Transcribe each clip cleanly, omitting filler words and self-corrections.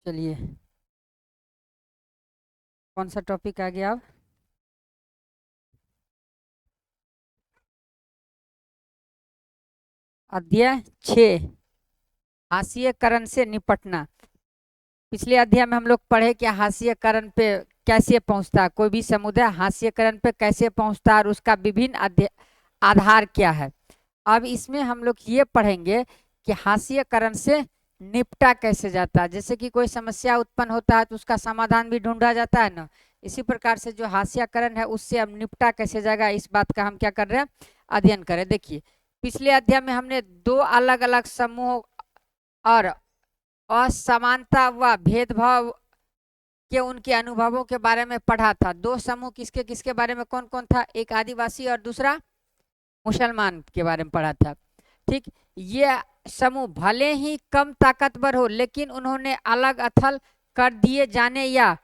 चलिए, कौन सा टॉपिक आ गया अब? अध्याय 6, हास्यकरण से निपटना। पिछले अध्याय में हम लोग पढ़े कि हास्यकरण पे कैसे पहुंचता है, कोई भी समुदाय हास्यकरण पे कैसे पहुंचता है और उसका विभिन्न आधार क्या है। अब इसमें हम लोग ये पढ़ेंगे कि हास्यकरण से निपटा कैसे जाता है। जैसे कि कोई समस्या उत्पन्न होता है तो उसका समाधान भी ढूंढा जाता है ना, इसी प्रकार से जो हास्यकरण है उससे अब निपटा कैसे जाएगा, इस बात का हम क्या कर रहे हैं, अध्ययन करें। देखिए, पिछले अध्याय में हमने दो अलग अलग समूह और असमानता व भेदभाव के उनके अनुभवों के बारे में पढ़ा था। दो समूह किसके किसके बारे में, कौन कौन था? एक आदिवासी और दूसरा मुसलमान के बारे में पढ़ा था। ठीक, ये समूह भले ही कम ताकतवर हो लेकिन उन्होंने अलग अथल कर दिए जाने या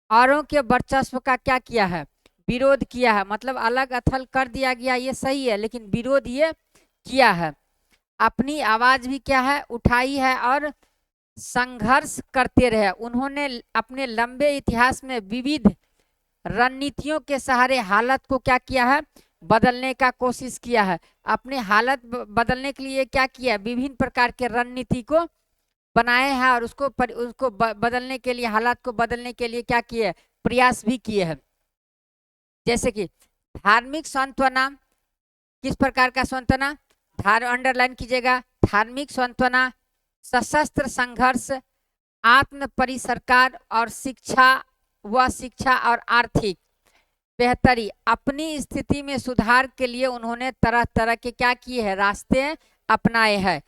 औरों के वर्चस्व का क्या किया है, विरोध किया है। मतलब अलग अथल कर दिया गया ये सही है, लेकिन विरोध ये किया है, अपनी आवाज भी क्या है, उठाई है और संघर्ष करते रहे। उन्होंने अपने लंबे इतिहास में विविध रणनीतियों के सहारे हालत को क्या किया है, बदलने का कोशिश किया है। अपने हालत बदलने के लिए क्या किया, विभिन्न प्रकार के रणनीति को बनाए हैं और उसको बदलने के लिए, हालात को बदलने के लिए क्या किए, प्रयास भी किए हैं। जैसे कि धार्मिक सांत्वना, किस प्रकार का सांत्वना, अंडरलाइन कीजिएगा, धार्मिक सांत्वना, सशस्त्र संघर्ष, आत्म परिसरकार और शिक्षा और आर्थिक बेहतरी। अपनी स्थिति में सुधार के लिए उन्होंने तरह तरह के क्या किए हैं, रास्ते अपनाए हैं।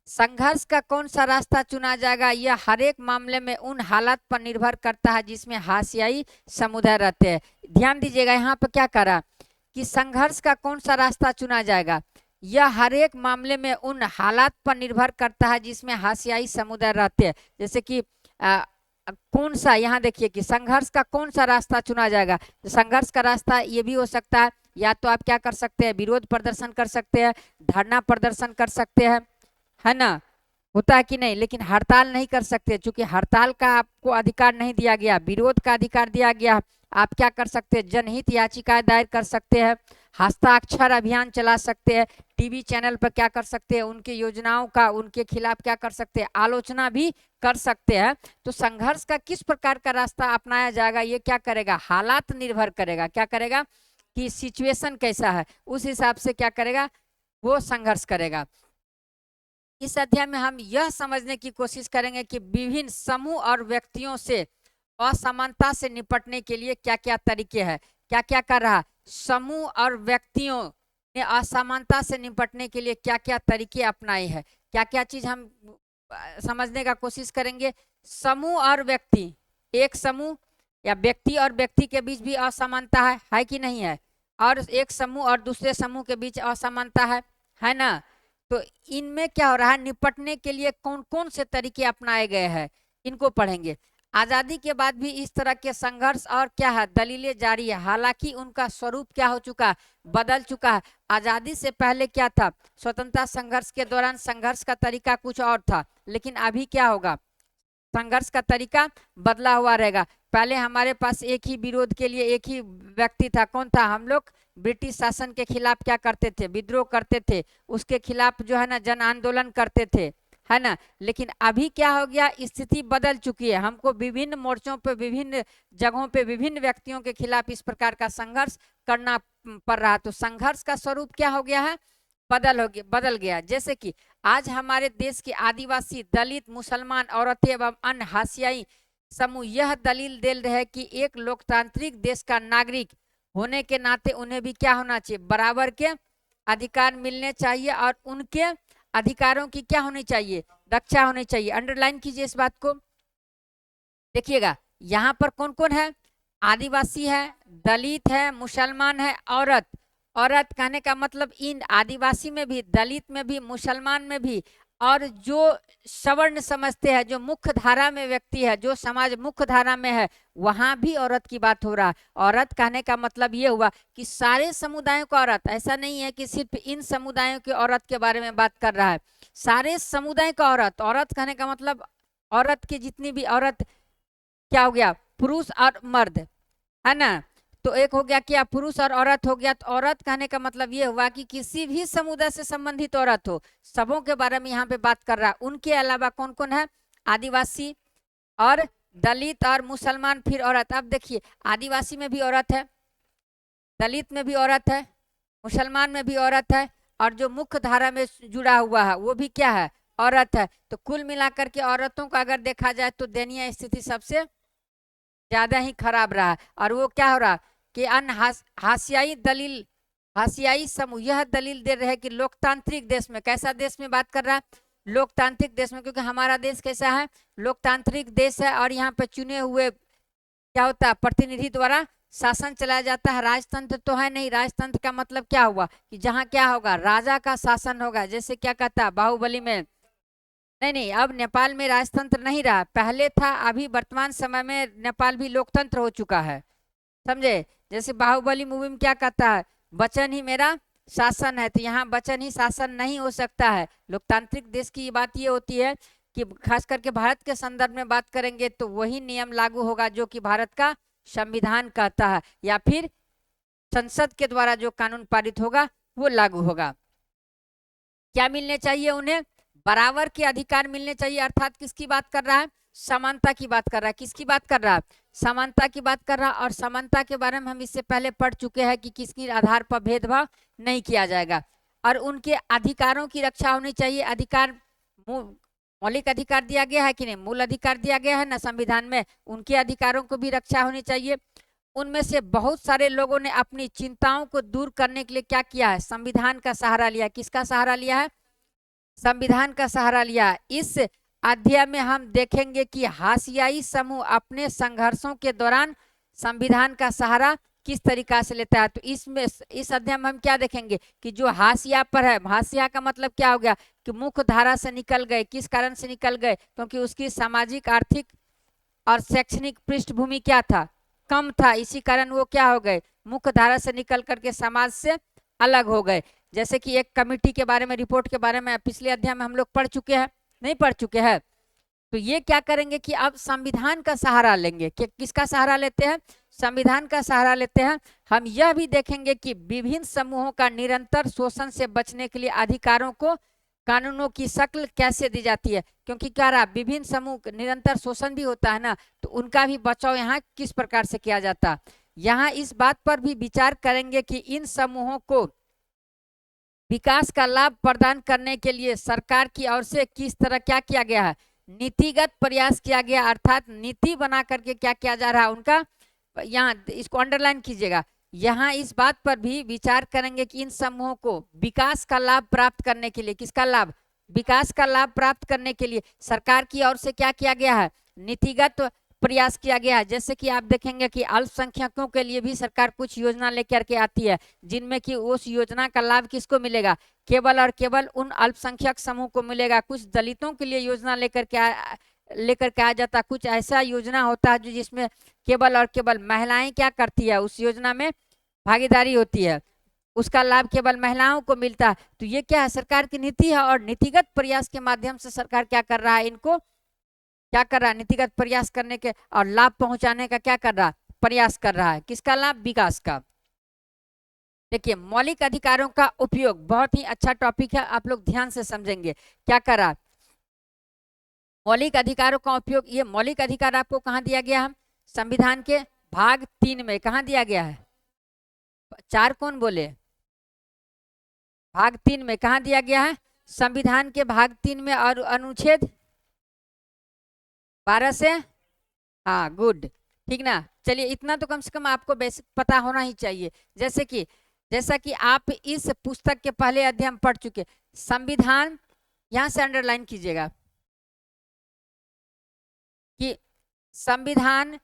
संघर्ष का कौन सा रास्ता चुना जाएगा, यह हर एक मामले में उन हालात पर निर्भर करता है जिसमें हाशियाई समुदाय रहते हैं। ध्यान दीजिएगा, यहाँ पर क्या करा कि संघर्ष का कौन सा रास्ता चुना जाएगा, यह हर एक मामले में उन हालात पर निर्भर करता है जिसमें हाशियाई समुदाय रहते हैं। जैसे कि कौन सा, यहाँ देखिए कि संघर्ष का कौन सा रास्ता चुना जाएगा। संघर्ष का रास्ता ये भी हो सकता है, या तो आप क्या कर सकते हैं, विरोध प्रदर्शन कर सकते हैं, धरना प्रदर्शन कर सकते हैं, है ना, होता है कि नहीं। लेकिन हड़ताल नहीं कर सकते, क्योंकि हड़ताल का आपको अधिकार नहीं दिया गया, विरोध का अधिकार दिया गया। आप क्या कर सकते हैं, जनहित याचिकाएं दायर कर सकते हैं, हस्ताक्षर अभियान चला सकते हैं, टीवी चैनल पर क्या कर सकते हैं, उनकी योजनाओं का, उनके खिलाफ क्या कर सकते हैं, आलोचना भी कर सकते हैं। तो संघर्ष का किस प्रकार का रास्ता अपनाया जाएगा, ये क्या करेगा, हालात निर्भर करेगा, क्या करेगा कि सिचुएशन कैसा है, उस हिसाब से क्या करेगा, वो संघर्ष करेगा। इस अध्याय में हम यह समझने की कोशिश करेंगे कि विभिन्न समूह और व्यक्तियों से असमानता से निपटने के लिए क्या क्या तरीके हैं, क्या क्या कर रहा समूह और व्यक्तियों ने असमानता से निपटने के लिए क्या क्या तरीके अपनाए हैं, क्या क्या चीज हम समझने का कोशिश करेंगे। समूह और व्यक्ति, एक समूह या व्यक्ति और व्यक्ति के बीच भी असमानता है कि नहीं है, और एक समूह और दूसरे समूह के बीच असमानता है ना। तो इनमें क्या हो रहा है, निपटने के लिए कौन कौन से तरीके अपनाए गए हैं, इनको पढ़ेंगे। आजादी के बाद भी इस तरह के संघर्ष और क्या है, दलीलें जारी है, हालांकि उनका स्वरूप क्या हो चुका, बदल चुका है। आजादी से पहले क्या था, स्वतंत्रता संघर्ष के दौरान संघर्ष का तरीका कुछ और था, लेकिन अभी क्या होगा, संघर्ष का तरीका बदला हुआ रहेगा। पहले हमारे पास एक ही विरोध के लिए एक ही व्यक्ति था, कौन था, हम लोग ब्रिटिश शासन के खिलाफ क्या करते थे, विद्रोह करते थे, उसके खिलाफ जो है ना जन आंदोलन करते थे, है ना। लेकिन अभी क्या हो गया, स्थिति बदल चुकी है, हमको विभिन्न मोर्चों पे, विभिन्न जगहों पे, विभिन्न व्यक्तियों के खिलाफ इस प्रकार का संघर्ष करना पड़ रहा। तो संघर्ष का स्वरूप क्या हो गया है, बदल गया। जैसे कि आज हमारे देश के आदिवासी, दलित, मुसलमान, औरतें एवं अन्य हाशियाई समूह यह दलील दे रहे कि एक लोकतांत्रिक देश का नागरिक होने के नाते उन्हें भी क्या होना चाहिए, बराबर के अधिकार मिलने चाहिए और उनके अधिकारों की क्या होनी चाहिए, रक्षा होनी चाहिए। अंडरलाइन कीजिए इस बात को। देखिएगा यहाँ पर कौन कौन है, आदिवासी है, दलित है, मुसलमान है, औरत। औरत कहने का मतलब इन आदिवासी में भी, दलित में भी, मुसलमान में भी, और जो सवर्ण समझते हैं, जो मुख्य धारा में व्यक्ति है, जो समाज मुख्य धारा में है, वहां भी औरत की बात हो रहा है। औरत कहने का मतलब ये हुआ कि सारे समुदायों का औरत, ऐसा नहीं है कि सिर्फ इन समुदायों की औरत के बारे में बात कर रहा है, सारे समुदाय का औरत। औरत कहने का मतलब औरत की जितनी भी औरत, क्या हो गया, पुरुष और मर्द, है ना। तो एक हो गया क्या, पुरुष और औरत हो गया। तो औरत कहने का मतलब ये हुआ कि किसी भी समुदाय से संबंधित औरत हो, सबों के बारे में यहाँ पे बात कर रहा है। उनके अलावा कौन कौन है, आदिवासी और दलित और मुसलमान, फिर औरत। अब देखिए, आदिवासी में भी औरत है, दलित में भी औरत है, मुसलमान में भी औरत है, और जो मुख्य धारा में जुड़ा हुआ है वो भी क्या है, औरत है। तो कुल मिलाकर के औरतों का अगर देखा जाए तो दयनीय स्थिति सबसे ज्यादा ही खराब रहा। और वो क्या हो रहा कि हाशियाई दलील, हाशियाई समूह यह दलील दे रहे हैं कि लोकतांत्रिक देश में, कैसा देश में बात कर रहा है, लोकतांत्रिक देश में, क्योंकि हमारा देश कैसा है, लोकतांत्रिक देश है। और यहाँ पे चुने हुए क्या होता है, प्रतिनिधि द्वारा शासन चलाया जाता है। राजतंत्र तो है नहीं। राजतंत्र का मतलब क्या हुआ कि जहाँ क्या होगा, राजा का शासन होगा। जैसे क्या कहता है बाहुबली में, नहीं नहीं, अब नेपाल में राजतंत्र नहीं रहा, पहले था, अभी वर्तमान समय में नेपाल भी लोकतंत्र हो चुका है, समझे। जैसे बाहुबली मूवी में क्या कहता है, वचन ही मेरा शासन है। तो यहाँ वचन ही शासन नहीं हो सकता है। लोकतांत्रिक देश की बात ये होती है कि खास करके भारत के संदर्भ में बात करेंगे तो वही नियम लागू होगा जो कि भारत का संविधान कहता है, या फिर संसद के द्वारा जो कानून पारित होगा वो लागू होगा। क्या मिलने चाहिए उन्हें, बराबर के अधिकार मिलने चाहिए। अर्थात किसकी बात कर रहा है, समानता की बात कर रहा है। किसकी बात कर रहा है, समानता की बात कर रहा है। और समानता के बारे में हम इससे पहले पढ़ चुके हैं कि किसकी आधार पर भेदभाव नहीं किया जाएगा। और उनके अधिकारों की रक्षा होनी चाहिए। अधिकार, मौलिक अधिकार दिया गया है कि नहीं, मूल अधिकार दिया गया है ना संविधान में, उनके अधिकारों को भी रक्षा होनी चाहिए। उनमें से बहुत सारे लोगों ने अपनी चिंताओं को दूर करने के लिए क्या किया है, संविधान का सहारा लिया। किसका सहारा लिया है, संविधान का सहारा लिया। इस अध्याय में हम देखेंगे कि हाशियाई समूह अपने संघर्षों के दौरान संविधान का सहारा किस तरीका से लेता है। तो इसमें इस अध्याय में हम क्या देखेंगे कि जो हाशिया पर है, हाशिया का मतलब क्या हो गया कि मुख्य धारा से निकल गए। किस कारण से निकल गए, क्योंकि उसकी सामाजिक, आर्थिक और शैक्षणिक पृष्ठभूमि क्या था, कम था। इसी कारण वो क्या हो गए, मुख्य धारा से निकल करके समाज से अलग हो गए। जैसे कि एक कमिटी के बारे में, रिपोर्ट के बारे में पिछले अध्याय में हम लोग पढ़ चुके हैं, नहीं पढ़ चुके हैं। तो ये क्या करेंगे कि अब संविधान का सहारा लेंगे। कि किसका सहारा लेते हैं, संविधान का सहारा लेते हैं। हम यह भी देखेंगे कि विभिन्न समूहों का निरंतर शोषण से बचने के लिए अधिकारों को कानूनों की शक्ल कैसे दी जाती है। क्योंकि क्या रहा, विभिन्न समूह निरंतर शोषण भी होता है ना, तो उनका भी बचाव यहाँ किस प्रकार से किया जाता। यहाँ इस बात पर भी विचार करेंगे कि इन समूहों को विकास का लाभ प्रदान करने के लिए सरकार की ओर से किस तरह क्या किया गया है, नीतिगत प्रयास किया गया। अर्थात नीति बना करके क्या किया जा रहा है उनका, यहाँ इसको अंडरलाइन कीजिएगा। यहाँ इस बात पर भी विचार करेंगे कि इन समूहों को विकास का लाभ प्राप्त करने के लिए, किसका लाभ, विकास का लाभ प्राप्त करने के लिए सरकार की ओर से क्या किया गया है, नीतिगत प्रयास किया गया है। जैसे कि आप देखेंगे कि अल्पसंख्यकों के लिए भी सरकार कुछ योजना लेकर के आती है, जिनमें कि उस योजना का लाभ किसको मिलेगा, केवल और केवल उन अल्पसंख्यक समूह को मिलेगा। कुछ दलितों के लिए योजना लेकर के आ जाता। कुछ ऐसा योजना होता है जो जिसमें केवल और केवल महिलाएं क्या करती है, उस योजना में भागीदारी होती है, उसका लाभ केवल महिलाओं को मिलता है। तो ये क्या है, सरकार की नीति है। और नीतिगत प्रयास के माध्यम से सरकार क्या कर रहा है, इनको क्या कर रहा है, नीतिगत प्रयास करने के और लाभ पहुंचाने का क्या कर रहा है, प्रयास कर रहा है। किसका लाभ, विकास का। देखिए, मौलिक अधिकारों का उपयोग बहुत ही अच्छा टॉपिक है, आप लोग ध्यान से समझेंगे। क्या कर रहा, मौलिक अधिकारों का उपयोग। ये मौलिक अधिकार आपको कहाँ दिया गया है, संविधान के भाग 3 में। कहाँ दिया गया है, 4 कौन बोले, भाग 3 में कहाँ दिया गया है, संविधान के भाग 3 में। और अनुच्छेद 12 से, हाँ गुड, ठीक ना। चलिए, इतना तो कम से कम आपको बेसिक पता होना ही चाहिए। जैसा कि आप इस पुस्तक के पहले अध्याय में पढ़ चुके। संविधान, यहां से अंडरलाइन कीजिएगा कि संविधान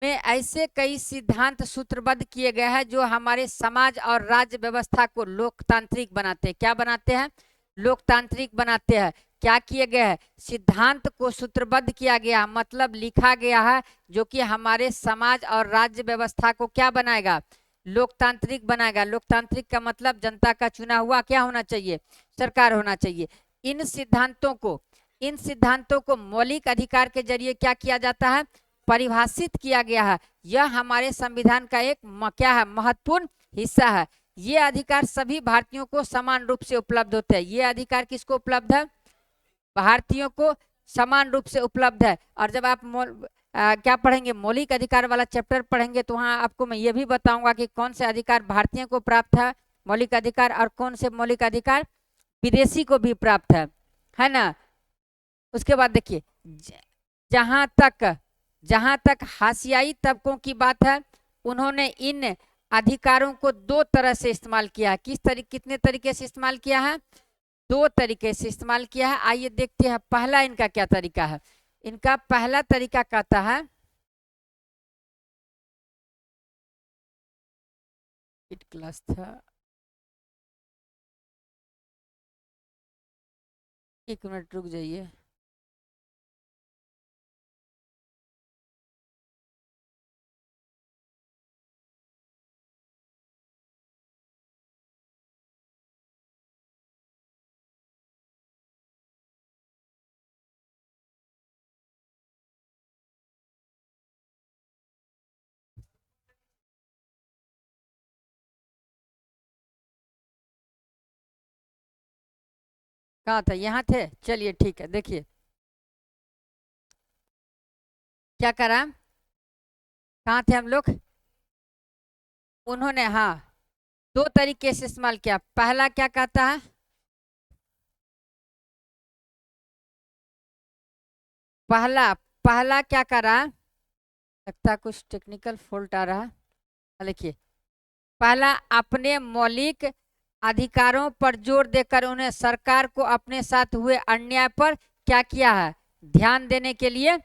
में ऐसे कई सिद्धांत सूत्रबद्ध किए गए हैं जो हमारे समाज और राज्य व्यवस्था को लोकतांत्रिक बनाते हैं। क्या बनाते हैं, लोकतांत्रिक बनाते हैं। क्या किए गए हैं, सिद्धांत को सूत्रबद्ध किया गया, मतलब लिखा गया है, जो कि हमारे समाज और राज्य व्यवस्था को क्या बनाएगा, लोकतांत्रिक बनाएगा। लोकतांत्रिक का मतलब जनता का चुना हुआ क्या होना चाहिए, सरकार होना चाहिए। इन सिद्धांतों को इन सिद्धांतों को मौलिक अधिकार के जरिए क्या किया जाता है, परिभाषित किया गया है। यह हमारे संविधान का एक क्या है, महत्वपूर्ण हिस्सा है। ये अधिकार सभी भारतीयों को समान रूप से उपलब्ध होते हैं। ये अधिकार किसको उपलब्ध है, भारतीयों को समान रूप से उपलब्ध है। और जब आप क्या पढ़ेंगे, मौलिक अधिकार वाला चैप्टर पढ़ेंगे तो वहाँ आपको मैं ये भी बताऊंगा कि कौन से अधिकार भारतीयों को प्राप्त है मौलिक अधिकार, और कौन से मौलिक अधिकार विदेशी को भी प्राप्त है ना। उसके बाद देखिए, जहां तक हाशियाई तबकों की बात है, उन्होंने इन अधिकारों को दो तरह से इस्तेमाल किया है। कितने तरीके से इस्तेमाल किया है, दो तरीके से इस्तेमाल किया है। आइए देखते हैं पहला इनका क्या तरीका है। इनका पहला तरीका कहता है, क्लास था, एक मिनट रुक जाइए। कहाँ था, यहाँ थे, चलिए ठीक है। देखिए क्या करा, कहाँ थे हम लोग, उन्होंने हाँ दो तरीके से इस्तेमाल किया। पहला क्या कहता है, पहला पहला क्या करा, लगता कुछ टेक्निकल फॉल्ट आ रहा है। देखिए, पहला अपने मौलिक अधिकारों पर जोर देकर उन्हें सरकार को अपने साथ हुए अन्याय पर क्या किया है, ध्यान देने के लिए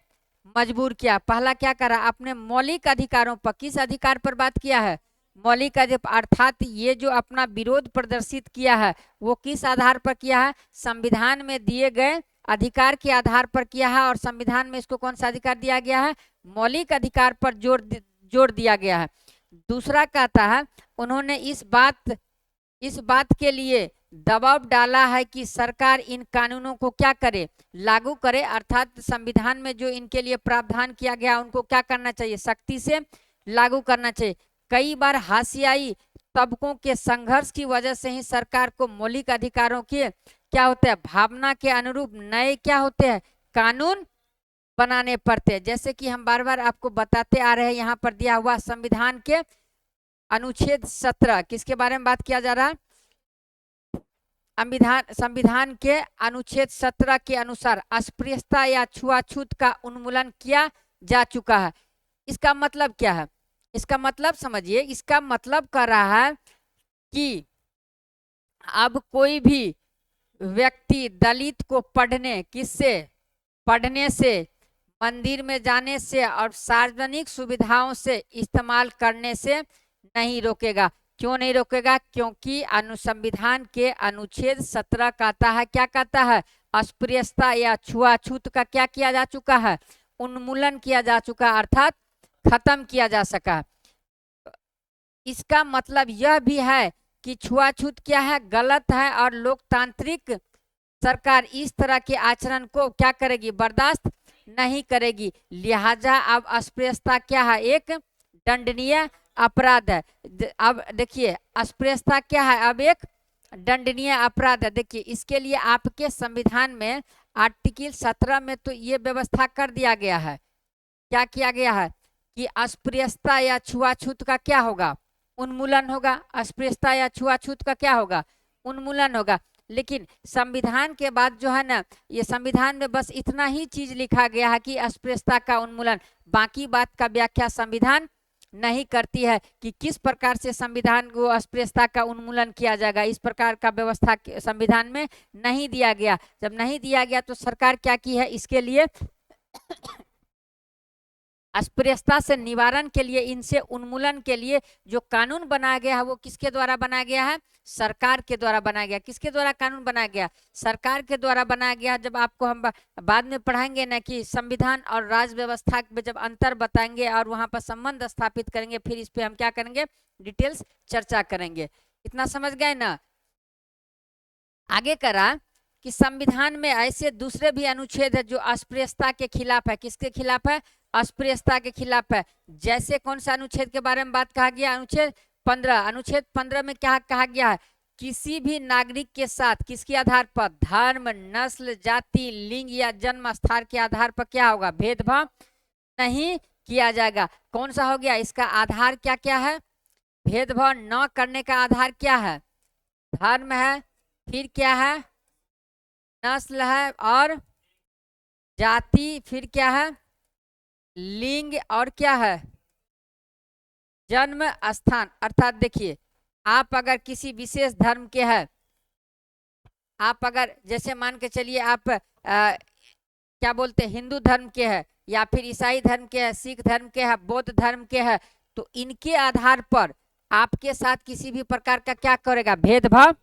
मजबूर किया। पहला क्या करा, अपने मौलिक अधिकारों पर, किस अधिकार पर बात किया है, मौलिक अधिकार, अर्थात ये जो अपना विरोध प्रदर्शित किया है वो किस आधार पर किया है, संविधान में दिए गए अधिकार के आधार पर किया है। और संविधान में इसको कौन सा अधिकार दिया गया है, मौलिक अधिकार पर जोर दिया गया है। दूसरा कहता है, उन्होंने इस बात के लिए दबाव डाला है कि सरकार इन कानूनों को क्या करे, लागू करे। अर्थात संविधान में जो इनके लिए प्रावधान किया गया उनको क्या करना चाहिए, सख्ती से लागू करना चाहिए। कई बार हाशियाई तबकों के संघर्ष की वजह से ही सरकार को मौलिक अधिकारों के क्या होते हैं, भावना के अनुरूप नए क्या होते हैं, कानून बनाने पड़ते हैं। जैसे कि हम बार बार आपको बताते आ रहे हैं, यहाँ पर दिया हुआ संविधान के अनुच्छेद 17, किसके बारे में बात किया जा रहा है, संविधान के अनुच्छेद 17 के अनुसार अस्पृश्यता या छुआछूत का उन्मूलन किया जा चुका है। इसका मतलब क्या है, इसका मतलब समझिए, इसका मतलब कर रहा है कि अब कोई भी व्यक्ति दलित को पढ़ने से, मंदिर में जाने से और सार्वजनिक सुविधाओं से इस्तेमाल करने से नहीं रोकेगा। क्यों नहीं रोकेगा, क्योंकि संविधान के अनुच्छेद 17 कहता है, क्या कहता है, अस्पृश्यता या छुआछूत का क्या किया जा चुका है, उन्मूलन किया जा चुका, अर्थात खत्म किया जा सका। इसका मतलब यह भी है कि छुआछूत क्या है, गलत है, और लोकतांत्रिक सरकार इस तरह के आचरण को क्या करेगी, बर्दाश्त नहीं करेगी। लिहाजा अब अस्पृश्यता क्या है, एक दंडनीय अपराध है। अब देखिए, अस्पृश्यता क्या है, अब एक दंडनीय अपराध है। देखिए, इसके लिए आपके संविधान में आर्टिकल 17 में तो ये व्यवस्था कर दिया गया है, क्या किया गया है कि अस्पृश्यता या छुआछूत का क्या होगा, उन्मूलन होगा। अस्पृश्यता या छुआछूत का क्या होगा, उन्मूलन होगा। लेकिन संविधान के बाद जो है ना, ये संविधान में बस इतना ही चीज लिखा गया है कि अस्पृश्यता का उन्मूलन, बाकी बात का व्याख्या संविधान नहीं करती है कि किस प्रकार से संविधान को अस्पृश्यता का उन्मूलन किया जाएगा। इस प्रकार का व्यवस्था संविधान में नहीं दिया गया। जब नहीं दिया गया तो सरकार क्या की है, इसके लिए अस्पृश्यता से निवारण के लिए, इनसे उन्मूलन के लिए जो कानून बनाया गया है वो किसके द्वारा बनाया गया है, सरकार के द्वारा बनाया गया। किसके द्वारा कानून बनाया गया, सरकार के द्वारा बनाया गया। जब आपको हम बाद में पढ़ाएंगे ना कि संविधान और राज्य व्यवस्था में जब अंतर बताएंगे और वहां पर संबंध स्थापित करेंगे, फिर इस पे हम क्या करेंगे, डिटेल्स चर्चा करेंगे। इतना समझ गए ना। आगे करा कि संविधान में ऐसे दूसरे भी अनुच्छेद है जो अस्पृश्यता के खिलाफ है। किसके खिलाफ है? अस्पृश्यता के खिलाफ है। जैसे कौन सा अनुच्छेद के बारे में बात कहा गया? अनुच्छेद 15। अनुच्छेद 15 में क्या कहा गया है? किसी भी नागरिक के साथ किसके आधार पर? धर्म, नस्ल, जाति, लिंग या जन्म स्थान के आधार पर क्या होगा? भेदभाव नहीं किया जाएगा। कौन सा हो गया? इसका आधार क्या क्या है? भेदभाव न करने का आधार क्या है? धर्म है, फिर क्या है? नस्ल है और जाति, फिर क्या है? लिंग और क्या है? जन्म स्थान। अर्थात देखिए, आप अगर किसी विशेष धर्म के हैं, आप अगर जैसे मान के चलिए आप क्या बोलते हैं, हिंदू धर्म के हैं या फिर ईसाई धर्म के हैं, सिख धर्म के हैं, बौद्ध धर्म के हैं, तो इनके आधार पर आपके साथ किसी भी प्रकार का क्या करेगा? भेदभाव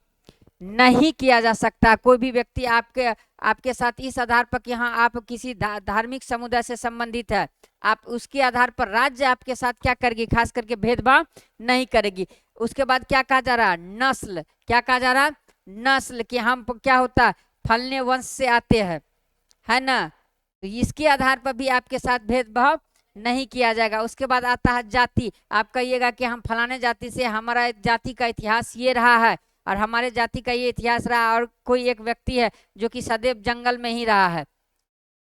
नहीं किया जा सकता। कोई भी व्यक्ति आपके साथ इस आधार पर कि हाँ आप किसी धार्मिक समुदाय से संबंधित है, आप उसके आधार पर राज्य आपके साथ क्या करेगी? खास करके भेदभाव नहीं करेगी। उसके बाद क्या कहा जा रहा? नस्ल। क्या कहा जा रहा? नस्ल। कि हम क्या होता है? फलने वंश से आते हैं, है ना, तो इसके आधार पर भी आपके साथ भेदभाव नहीं किया जाएगा। उसके बाद आता है जाति। आप कहिएगा कि हम फलाने जाति से, हमारा जाति का इतिहास ये रहा है और हमारे जाति का ये इतिहास रहा, और कोई एक व्यक्ति है जो कि सदैव जंगल में ही रहा है,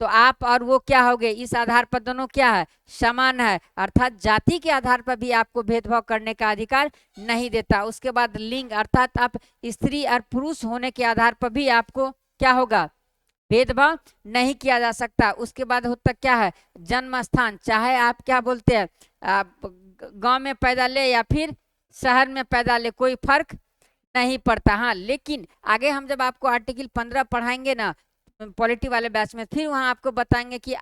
तो आप और वो क्या हो गए? इस आधार पर दोनों क्या है? समान है। अर्थात जाति के आधार पर भी आपको भेदभाव करने का अधिकार नहीं देता। उसके बाद लिंग, अर्थात आप स्त्री और पुरुष होने के आधार पर भी आपको क्या होगा? भेदभाव नहीं किया जा सकता। उसके बाद होता क्या है? जन्म स्थान। चाहे आप क्या बोलते हैं, गांव में पैदा ले या फिर शहर में पैदा ले, कोई फर्क नहीं पड़ता। हाँ, लेकिन आगे हम जब आपको आर्टिकल 15 पढ़ाएंगे ना पॉलिटी वाले बैच में, फिर वहां आपको बताएंगे कि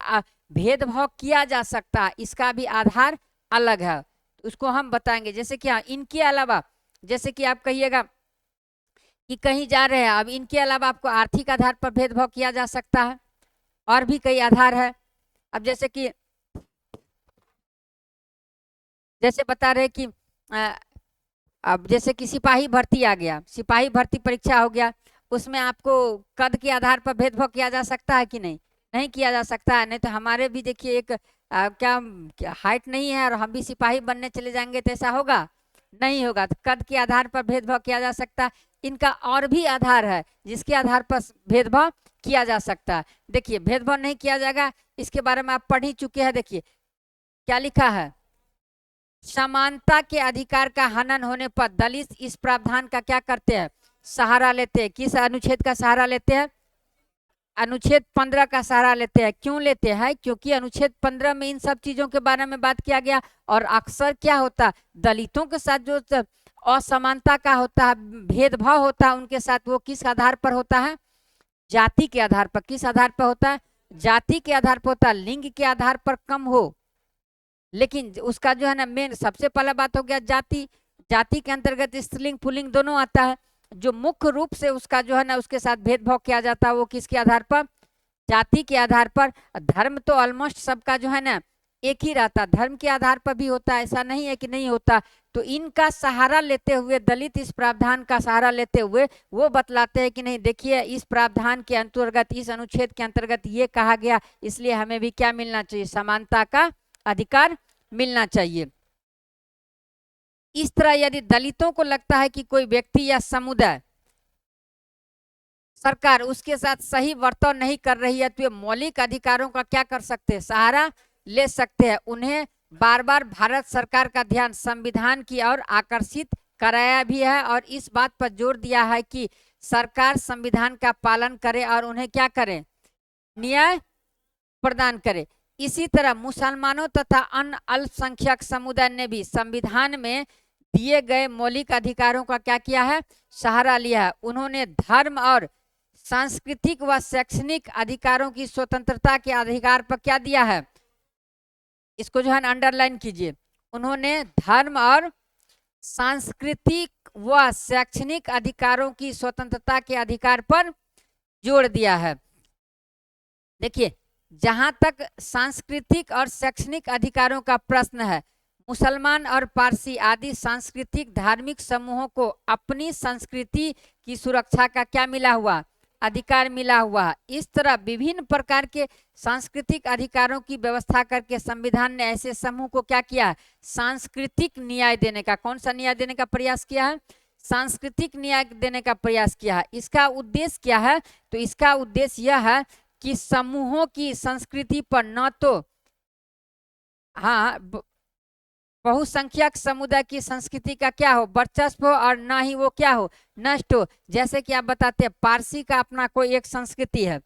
भेदभाव किया जा सकता है, इसका भी आधार अलग है, उसको हम बताएंगे। जैसे कि हाँ, इनके अलावा जैसे कि आप कहिएगा कि कहीं जा रहे हैं, अब इनके अलावा आपको आर्थिक आधार पर भेदभाव किया जा सकता है, और भी कई आधार है। अब जैसे बता रहे कि अब जैसे कि सिपाही भर्ती आ गया, सिपाही भर्ती परीक्षा हो गया, उसमें आपको कद के आधार पर भेदभाव किया जा सकता है कि नहीं? नहीं किया जा सकता है। नहीं तो हमारे भी देखिए एक क्या हाइट नहीं है और हम भी सिपाही बनने चले जाएंगे तो ऐसा होगा? नहीं होगा। तो कद के आधार पर भेदभाव किया जा सकता है। इनका और भी आधार है जिसके आधार पर भेदभाव किया जा सकता है। देखिए, भेदभाव नहीं किया जाएगा, इसके बारे में आप पढ़ ही चुके हैं। देखिए क्या लिखा है? समानता के अधिकार का हनन होने पर दलित इस प्रावधान का क्या करते हैं? सहारा लेते हैं। किस अनुच्छेद का सहारा लेते हैं? अनुच्छेद 15 का सहारा लेते हैं। क्यों लेते हैं? क्योंकि अनुच्छेद 15 में इन सब चीजों के बारे में बात किया गया, और अक्सर क्या होता, दलितों के साथ जो असमानता का होता है, भेदभाव होता है उनके साथ, वो किस आधार पर होता है? जाति के आधार पर। किस आधार पर होता है? जाति के आधार पर होता है। लिंग के आधार पर कम हो, लेकिन उसका जो है ना मेन सबसे पहला बात हो गया जाति। जाति के अंतर्गत स्त्रीलिंग पुल्लिंग दोनों आता है। जो मुख्य रूप से उसका जो है ना उसके साथ भेदभाव किया जाता है वो किसके आधार पर? जाति के आधार पर। धर्म तो ऑलमोस्ट सबका जो है ना एक ही रहता, धर्म के आधार पर भी होता है, ऐसा नहीं है कि नहीं होता। तो इनका सहारा लेते हुए दलित इस प्रावधान का सहारा लेते हुए वो बतलाते हैं कि नहीं, देखिए इस प्रावधान के अंतर्गत, इस अनुच्छेद के अंतर्गत ये कहा गया, इसलिए हमें भी क्या मिलना चाहिए? समानता का अधिकार मिलना चाहिए। इस तरह यदि दलितों को लगता है कि कोई व्यक्ति या समुदाय, सरकार उसके साथ सही वर्ताव नहीं कर रही है, तो ये मौलिक अधिकारों का क्या कर सकते हैं? सहारा ले सकते हैं। उन्हें बार बार भारत सरकार का ध्यान संविधान की ओर आकर्षित कराया भी है, और इस बात पर जोर दिया है कि सरकार संविधान का पालन करे और उन्हें क्या करे? न्याय प्रदान करे। इसी तरह मुसलमानों तथा अन्य अल्पसंख्यक समुदाय ने भी संविधान में दिए गए मौलिक अधिकारों का क्या किया है? सहारा लिया है। उन्होंने धर्म और सांस्कृतिक व शैक्षणिक अधिकारों की स्वतंत्रता के अधिकार पर क्या दिया है? इसको जो है अंडरलाइन कीजिए। उन्होंने धर्म और सांस्कृतिक व शैक्षणिक अधिकारों की स्वतंत्रता के अधिकार पर जोर दिया है। देखिए, जहां तक सांस्कृतिक और शैक्षणिक अधिकारों का प्रश्न है, मुसलमान और पारसी आदि सांस्कृतिक धार्मिक समूहों को अपनी संस्कृति की सुरक्षा का क्या मिला हुआ? अधिकार मिला हुआ है। इस तरह विभिन्न प्रकार के सांस्कृतिक अधिकारों की व्यवस्था करके संविधान ने ऐसे समूह को क्या किया है, सांस्कृतिक न्याय देने का, कौन सा न्याय देने का प्रयास किया है, सांस्कृतिक न्याय देने का प्रयास किया है। इसका उद्देश्य क्या है, तो इसका उद्देश्य यह है कि समूहों की संस्कृति पर न तो हाँ बहुसंख्यक समुदाय की संस्कृति का क्या हो, वर्चस्व हो, और ना ही वो क्या हो, नष्ट हो। जैसे कि आप बताते हैं पारसी का अपना कोई एक संस्कृति है,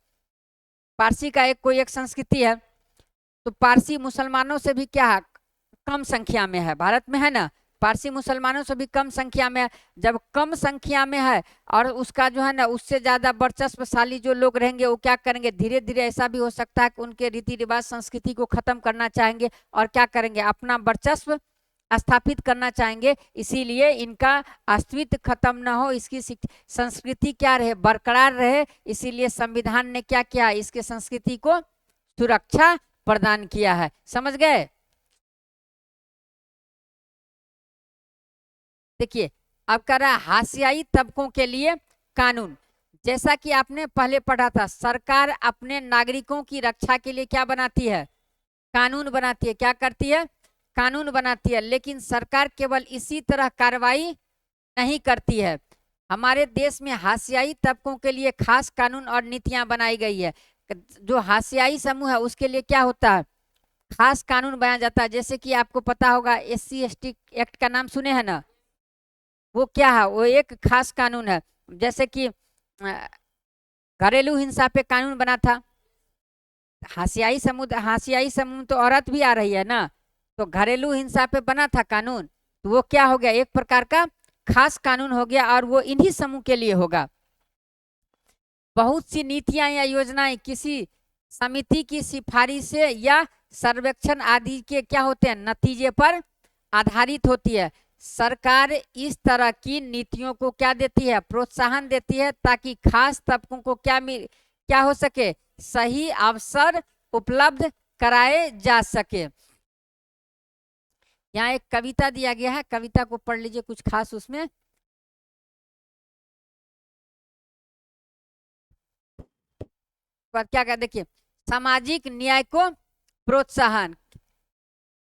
पारसी का कोई एक संस्कृति है, तो पारसी मुसलमानों से भी क्या है, कम संख्या में है, भारत में है ना, पारसी मुसलमानों से भी कम संख्या में है। जब कम संख्या में है और उसका जो है ना उससे ज्यादा वर्चस्वशाली जो लोग रहेंगे वो क्या करेंगे, धीरे धीरे ऐसा भी हो सकता है कि उनके रीति रिवाज संस्कृति को खत्म करना चाहेंगे और क्या करेंगे, अपना वर्चस्व स्थापित करना चाहेंगे। इसीलिए इनका अस्तित्व खत्म न हो, इसकी संस्कृति क्या रहे, बरकरार रहे, इसीलिए संविधान ने क्या किया, इसके संस्कृति को सुरक्षा प्रदान किया है। समझ गए। देखिए अब कर रहा है हाशियाई तबकों के लिए कानून। जैसा कि आपने पहले पढ़ा था, सरकार अपने नागरिकों की रक्षा के लिए क्या बनाती है, कानून बनाती है। क्या करती है, कानून बनाती है। लेकिन सरकार केवल इसी तरह कार्रवाई नहीं करती है, हमारे देश में हाशियाई तबकों के लिए खास कानून और नीतियां बनाई गई है। जो हाशियाई समूह है उसके लिए क्या होता है, खास कानून बनाया जाता है। जैसे कि आपको पता होगा SC/ST एक्ट का नाम सुने हैं ना, वो क्या है, वो एक खास कानून है। जैसे कि घरेलू हिंसा पे कानून बना था, हाशियाई समूह तो औरत भी आ रही है ना, तो घरेलू हिंसा पे बना था कानून, तो वो क्या हो गया, एक प्रकार का खास कानून हो गया और वो इन्हीं समूह के लिए होगा। बहुत सी नीतियां या योजनाएं किसी समिति की सिफारिश से या सर्वेक्षण आदि के क्या होते हैं, नतीजे पर आधारित होती है। सरकार इस तरह की नीतियों को क्या देती है, प्रोत्साहन देती है, ताकि खास तबकों को क्या हो सके, सही अवसर उपलब्ध कराए जा सके। यहाँ एक कविता दिया गया है, कविता को पढ़ लीजिए, कुछ खास उसमें। क्या क्या देखिए, सामाजिक न्याय को प्रोत्साहन,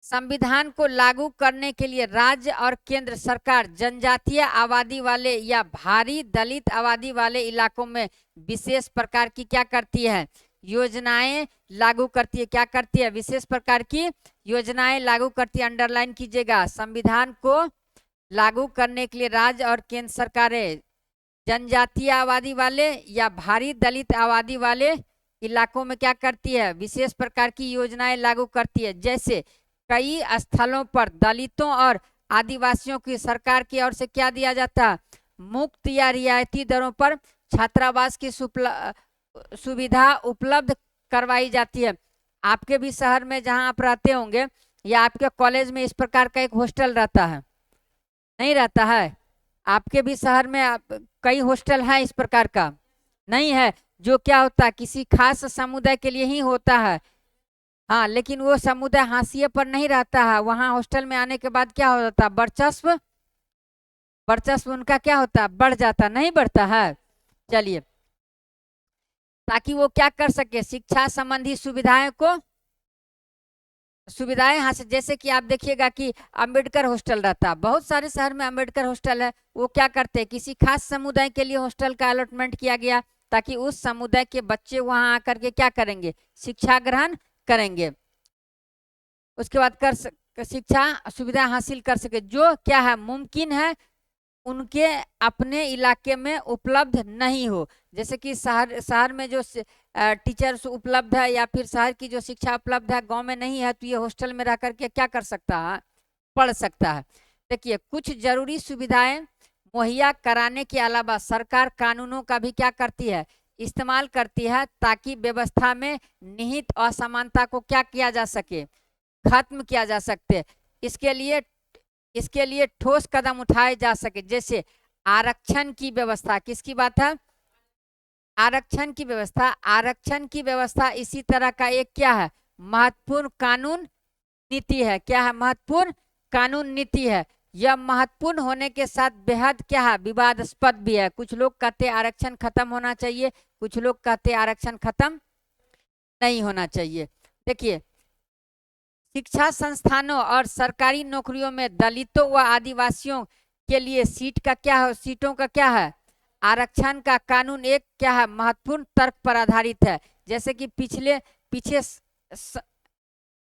संविधान को लागू करने के लिए राज्य और केंद्र सरकार जनजातीय आबादी वाले या भारी दलित आबादी वाले इलाकों में विशेष प्रकार की क्या करती है, योजनाएं लागू करती है। क्या करती है, विशेष प्रकार की योजनाएं लागू करती है। अंडरलाइन कीजिएगा, संविधान को लागू करने के लिए राज्य और केंद्र सरकारें जनजातीय आबादी वाले या भारी दलित आबादी वाले इलाकों में क्या करती है, विशेष प्रकार की योजनाएं लागू करती है। जैसे कई स्थलों पर दलितों और आदिवासियों की सरकार की ओर से क्या दिया जाता है, मुफ्त या रियायती दरों पर छात्रावास की सुविधा उपलब्ध करवाई जाती है। आपके भी शहर में जहां आप रहते होंगे या आपके कॉलेज में इस प्रकार का एक हॉस्टल रहता है, नहीं रहता है? आपके भी शहर में कई हॉस्टल है इस प्रकार का, नहीं है? जो क्या होता है, किसी खास समुदाय के लिए ही होता है। हाँ, लेकिन वो समुदाय हाशिए पर नहीं रहता है, वहां हॉस्टल में आने के बाद क्या हो जाता है, वर्चस्व उनका क्या होता है, बढ़ जाता, नहीं बढ़ता है। चलिए, ताकि वो क्या कर सके, शिक्षा संबंधी सुविधाएं हासिल। जैसे कि आप देखिएगा कि अंबेडकर हॉस्टल रहता है, बहुत सारे शहर में अंबेडकर हॉस्टल है। वो क्या करते हैं, किसी खास समुदाय के लिए हॉस्टल का अलॉटमेंट किया गया, ताकि उस समुदाय के बच्चे वहां आकर के क्या करेंगे, शिक्षा ग्रहण करेंगे, उसके बाद शिक्षा सुविधा हासिल कर सके। जो क्या है, मुमकिन है उनके अपने इलाके में उपलब्ध नहीं हो। जैसे कि शहर में जो टीचर्स उपलब्ध है या फिर शहर की जो शिक्षा उपलब्ध है गांव में नहीं है, तो ये हॉस्टल में रह करके क्या कर सकता है, पढ़ सकता है। देखिए, कुछ जरूरी सुविधाएं मुहैया कराने के अलावा सरकार कानूनों का भी क्या करती है, इस्तेमाल करती है, ताकि व्यवस्था में निहित असमानता को क्या किया जा सके, खत्म किया जा सकते। इसके लिए ठोस कदम उठाए जा सके। जैसे आरक्षण की व्यवस्था, किसकी बात है, आरक्षण की व्यवस्था। आरक्षण की व्यवस्था इसी तरह का एक क्या है, महत्वपूर्ण कानून नीति है। क्या है, महत्वपूर्ण कानून नीति है। यह महत्वपूर्ण होने के साथ बेहद क्या है, विवादास्पद भी है। कुछ लोग कहते हैं आरक्षण खत्म होना चाहिए, कुछ लोग कहते हैं आरक्षण खत्म नहीं होना चाहिए। देखिए, शिक्षा संस्थानों और सरकारी नौकरियों में दलितों व आदिवासियों के लिए सीटों का क्या है, आरक्षण का कानून एक क्या है, महत्वपूर्ण तर्क पर आधारित है। जैसे कि पीछे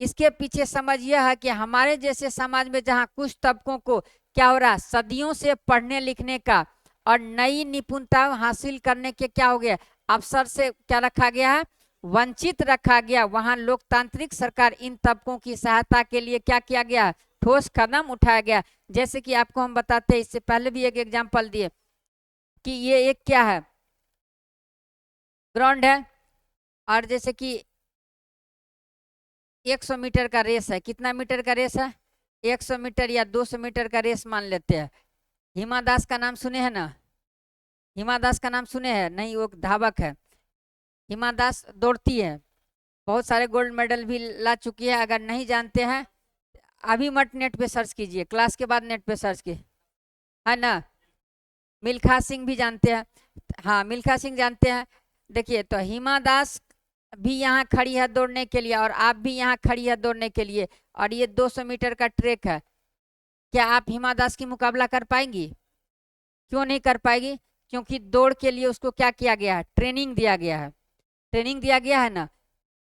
इसके पीछे समझ यह है कि हमारे जैसे समाज में जहाँ कुछ तबकों को क्या हो रहा है, सदियों से पढ़ने लिखने का और नई निपुणता हासिल करने के क्या हो गया, अवसर से क्या रखा गया है, वंचित रखा गया, वहां लोकतांत्रिक सरकार इन तबकों की सहायता के लिए क्या किया गया, ठोस कदम उठाया गया। जैसे कि आपको हम बताते हैं, इससे पहले भी एक एग्जांपल दिए कि ये एक क्या है, ग्राउंड है, और जैसे कि 100 मीटर का रेस है। कितना मीटर का रेस है, 100 मीटर या 200 मीटर का रेस मान लेते हैं। हिमा दास का नाम सुने हैं ना, हिमा दास का नाम सुने हैं? नहीं, वो धावक है। हिमा दास दौड़ती है, बहुत सारे गोल्ड मेडल भी ला चुकी है। अगर नहीं जानते हैं अभी मत नेट पे सर्च कीजिए, क्लास के बाद नेट पे सर्च कीजिए, है ना। मिल्खा सिंह भी जानते हैं, हाँ मिल्खा सिंह जानते हैं। देखिए, तो हिमा दास भी यहाँ खड़ी है दौड़ने के लिए, और आप भी यहाँ खड़ी है दौड़ने के लिए, और ये 200 मीटर का ट्रैक है। क्या आप हिमा दास की मुकाबला कर पाएंगी? क्यों नहीं कर पाएगी? क्योंकि दौड़ के लिए उसको क्या किया गया है, ट्रेनिंग दिया गया है, ट्रेनिंग दिया गया है ना।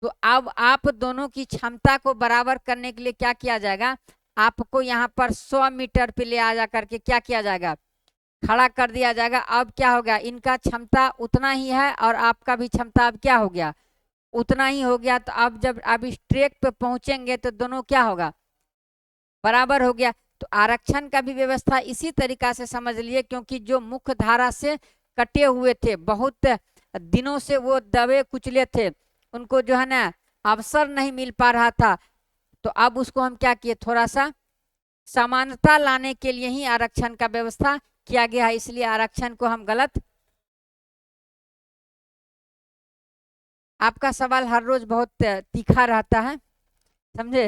तो अब आप दोनों की क्षमता को बराबर करने के लिए क्या किया जाएगा, आपको यहाँ पर 100 मीटर पे ले आ जा करके क्या किया जाएगा, खड़ा कर दिया जाएगा। अब क्या हो गया, इनका क्षमता उतना ही है और आपका भी क्षमता अब क्या हो गया, उतना ही हो गया। तो अब जब अब इस ट्रैक पे पहुंचेंगे तो दोनों क्या होगा, बराबर हो गया। तो आरक्षण का भी व्यवस्था इसी तरीका से समझ लिए, क्योंकि जो मुख्य धारा से कटे हुए थे, बहुत दिनों से वो दबे कुचले थे, उनको जो है ना अवसर नहीं मिल पा रहा था। तो अब उसको हम क्या किए, थोड़ा सा समानता लाने के लिए ही आरक्षण का व्यवस्था किया गया है। इसलिए आरक्षण को हम गलत, आपका सवाल हर रोज बहुत तीखा रहता है, समझे।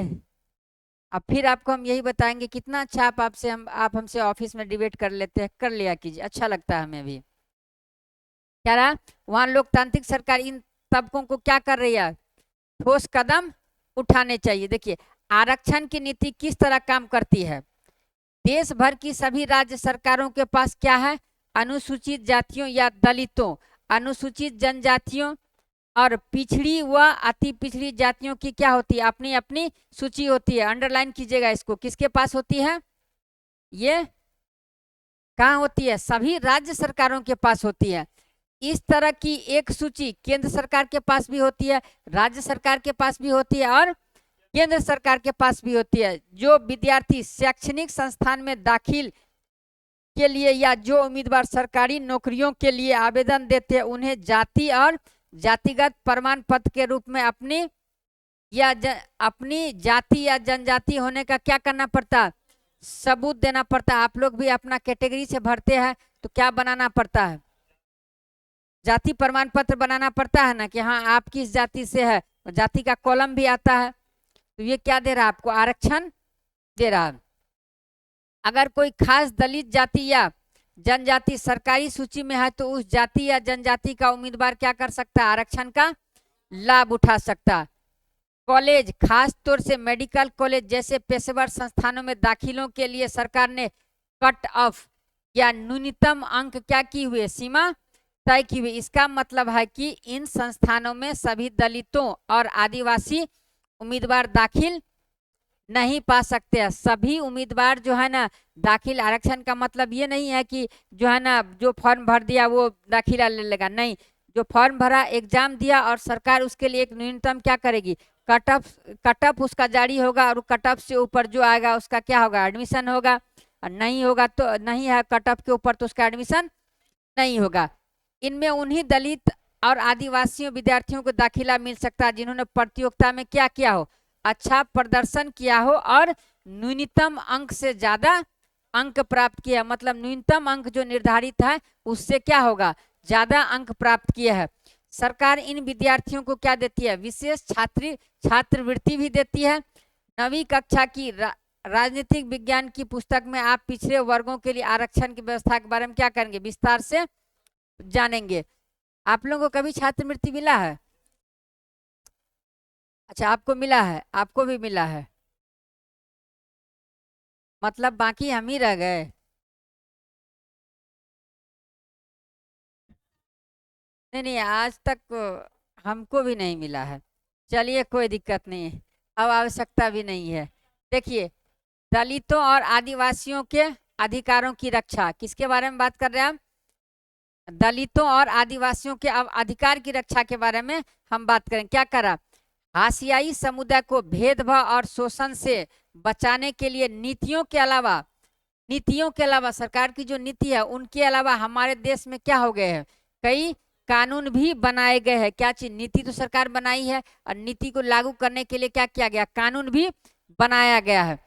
अब फिर आपको हम यही बताएंगे, कितना अच्छा आप हमसे ऑफिस में डिबेट कर लेते हैं, कर लिया कीजिए, अच्छा लगता है हमें भी। क्या रहा, वहां लोकतांत्रिक सरकार इन तबकों को क्या कर रही है, ठोस कदम उठाने चाहिए। देखिए, आरक्षण की नीति किस तरह काम करती है, देश भर की सभी राज्य सरकारों के पास क्या है, अनुसूचित जातियों या दलितों, अनुसूचित जनजातियों और पिछड़ी व अति पिछड़ी जातियों की क्या होती है, अपनी अपनी सूची होती है। अंडरलाइन कीजिएगा इसको, किसके पास होती है, ये कहाँ होती है, सभी राज्य सरकारों के पास होती है। इस तरह की एक सूची केंद्र सरकार के पास भी होती है, राज्य सरकार के पास भी होती है और केंद्र सरकार के पास भी होती है। जो विद्यार्थी शैक्षणिक संस्थान में दाखिल के लिए या जो उम्मीदवार सरकारी नौकरियों के लिए आवेदन देते हैं, उन्हें जाति और जातिगत प्रमाण पत्र के रूप में अपनी जाति या जनजाति होने का क्या करना पड़ता है, सबूत देना पड़ता है। आप लोग भी अपना कैटेगरी से भरते हैं तो क्या बनाना पड़ता है, जाति प्रमाण पत्र बनाना पड़ता है ना, कि हाँ आप किस जाति से है, जाति का कॉलम भी आता है। तो ये क्या दे रहा है आपको, आरक्षण दे रहा है। अगर कोई खास दलित जाति या जनजाति सरकारी सूची में है तो उस जाति या जनजाति का उम्मीदवार क्या कर सकता है, आरक्षण का लाभ उठा सकता है। कॉलेज, खास तौर से मेडिकल कॉलेज जैसे पेशेवर संस्थानों में दाखिलों के लिए सरकार ने कट ऑफ या न्यूनतम अंक क्या की हुई, सीमा तय की हुई। इसका मतलब है कि इन संस्थानों में सभी दलितों और आदिवासी उम्मीदवार दाखिल नहीं पा सकते हैं। सभी उम्मीदवार जो है ना दाखिल, आरक्षण का मतलब ये नहीं है कि जो है ना जो फॉर्म भर दिया वो दाखिला ले लेगा, नहीं, जो फॉर्म भरा, एग्जाम दिया और सरकार उसके लिए एक न्यूनतम क्या करेगी, कट ऑफ उसका जारी होगा, और कट ऑफ से ऊपर जो आएगा उसका क्या होगा, एडमिशन होगा, और नहीं होगा तो नहीं है कट ऑफ के ऊपर तो उसका एडमिशन नहीं होगा। इनमें उन्हीं दलित और आदिवासियों विद्यार्थियों को दाखिला मिल सकता है जिन्होंने प्रतियोगिता में क्या किया हो, अच्छा प्रदर्शन किया हो और न्यूनतम अंक से ज्यादा अंक प्राप्त किया। मतलब न्यूनतम अंक जो निर्धारित है उससे क्या होगा, ज्यादा अंक प्राप्त किया है। सरकार इन विद्यार्थियों को क्या देती है, विशेष छात्रवृत्ति भी देती है। 9वीं कक्षा की राजनीतिक विज्ञान की पुस्तक में आप पिछड़े वर्गों के लिए आरक्षण की व्यवस्था के बारे में क्या करेंगे, विस्तार से जानेंगे। आप लोगों को कभी छात्रवृत्ति मिला है? अच्छा, आपको मिला है, आपको भी मिला है, मतलब बाकी हम ही रह गए। नहीं नहीं, आज तक हमको भी नहीं मिला है। चलिए कोई दिक्कत नहीं है, अब आवश्यकता भी नहीं है। देखिए, दलितों और आदिवासियों के अधिकारों की रक्षा, किसके बारे में बात कर रहे हैं हम? दलितों और आदिवासियों के अधिकार की रक्षा के बारे में हम बात करें। क्या करा, हाशियाई समुदाय को भेदभाव और शोषण से बचाने के लिए नीतियों के अलावा सरकार की जो नीति है उनके अलावा हमारे देश में क्या हो गए हैं, कई कानून भी बनाए गए हैं। क्या चीज, नीति तो सरकार बनाई है और नीति को लागू करने के लिए क्या किया गया, कानून भी बनाया गया है।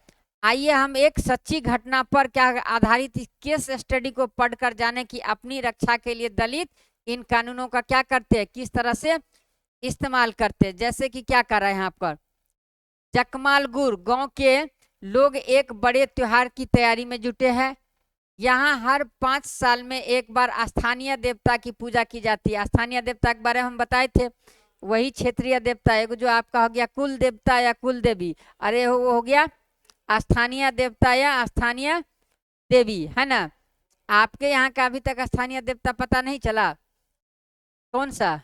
आइए हम एक सच्ची घटना पर क्या आधारित केस स्टडी को पढ़कर जाने की अपनी रक्षा के लिए दलित इन कानूनों का क्या करते हैं, किस तरह से इस्तेमाल करते हैं। जैसे कि क्या कर रहे हैं यहाँ पर, जकमालगुर गांव के लोग एक बड़े त्योहार की तैयारी में जुटे हैं। यहाँ हर 5 साल में एक बार स्थानीय देवता की पूजा की जाती है। स्थानीय देवता के बारे में हम बताए थे, वही क्षेत्रीय देवता, एक जो आपका हो गया कुल देवता या कुल देवी, अरे वो हो गया स्थानीय देवता या स्थानीय देवी, है ना। आपके यहाँ का अभी तक स्थानीय देवता पता नहीं चला, कौन सा?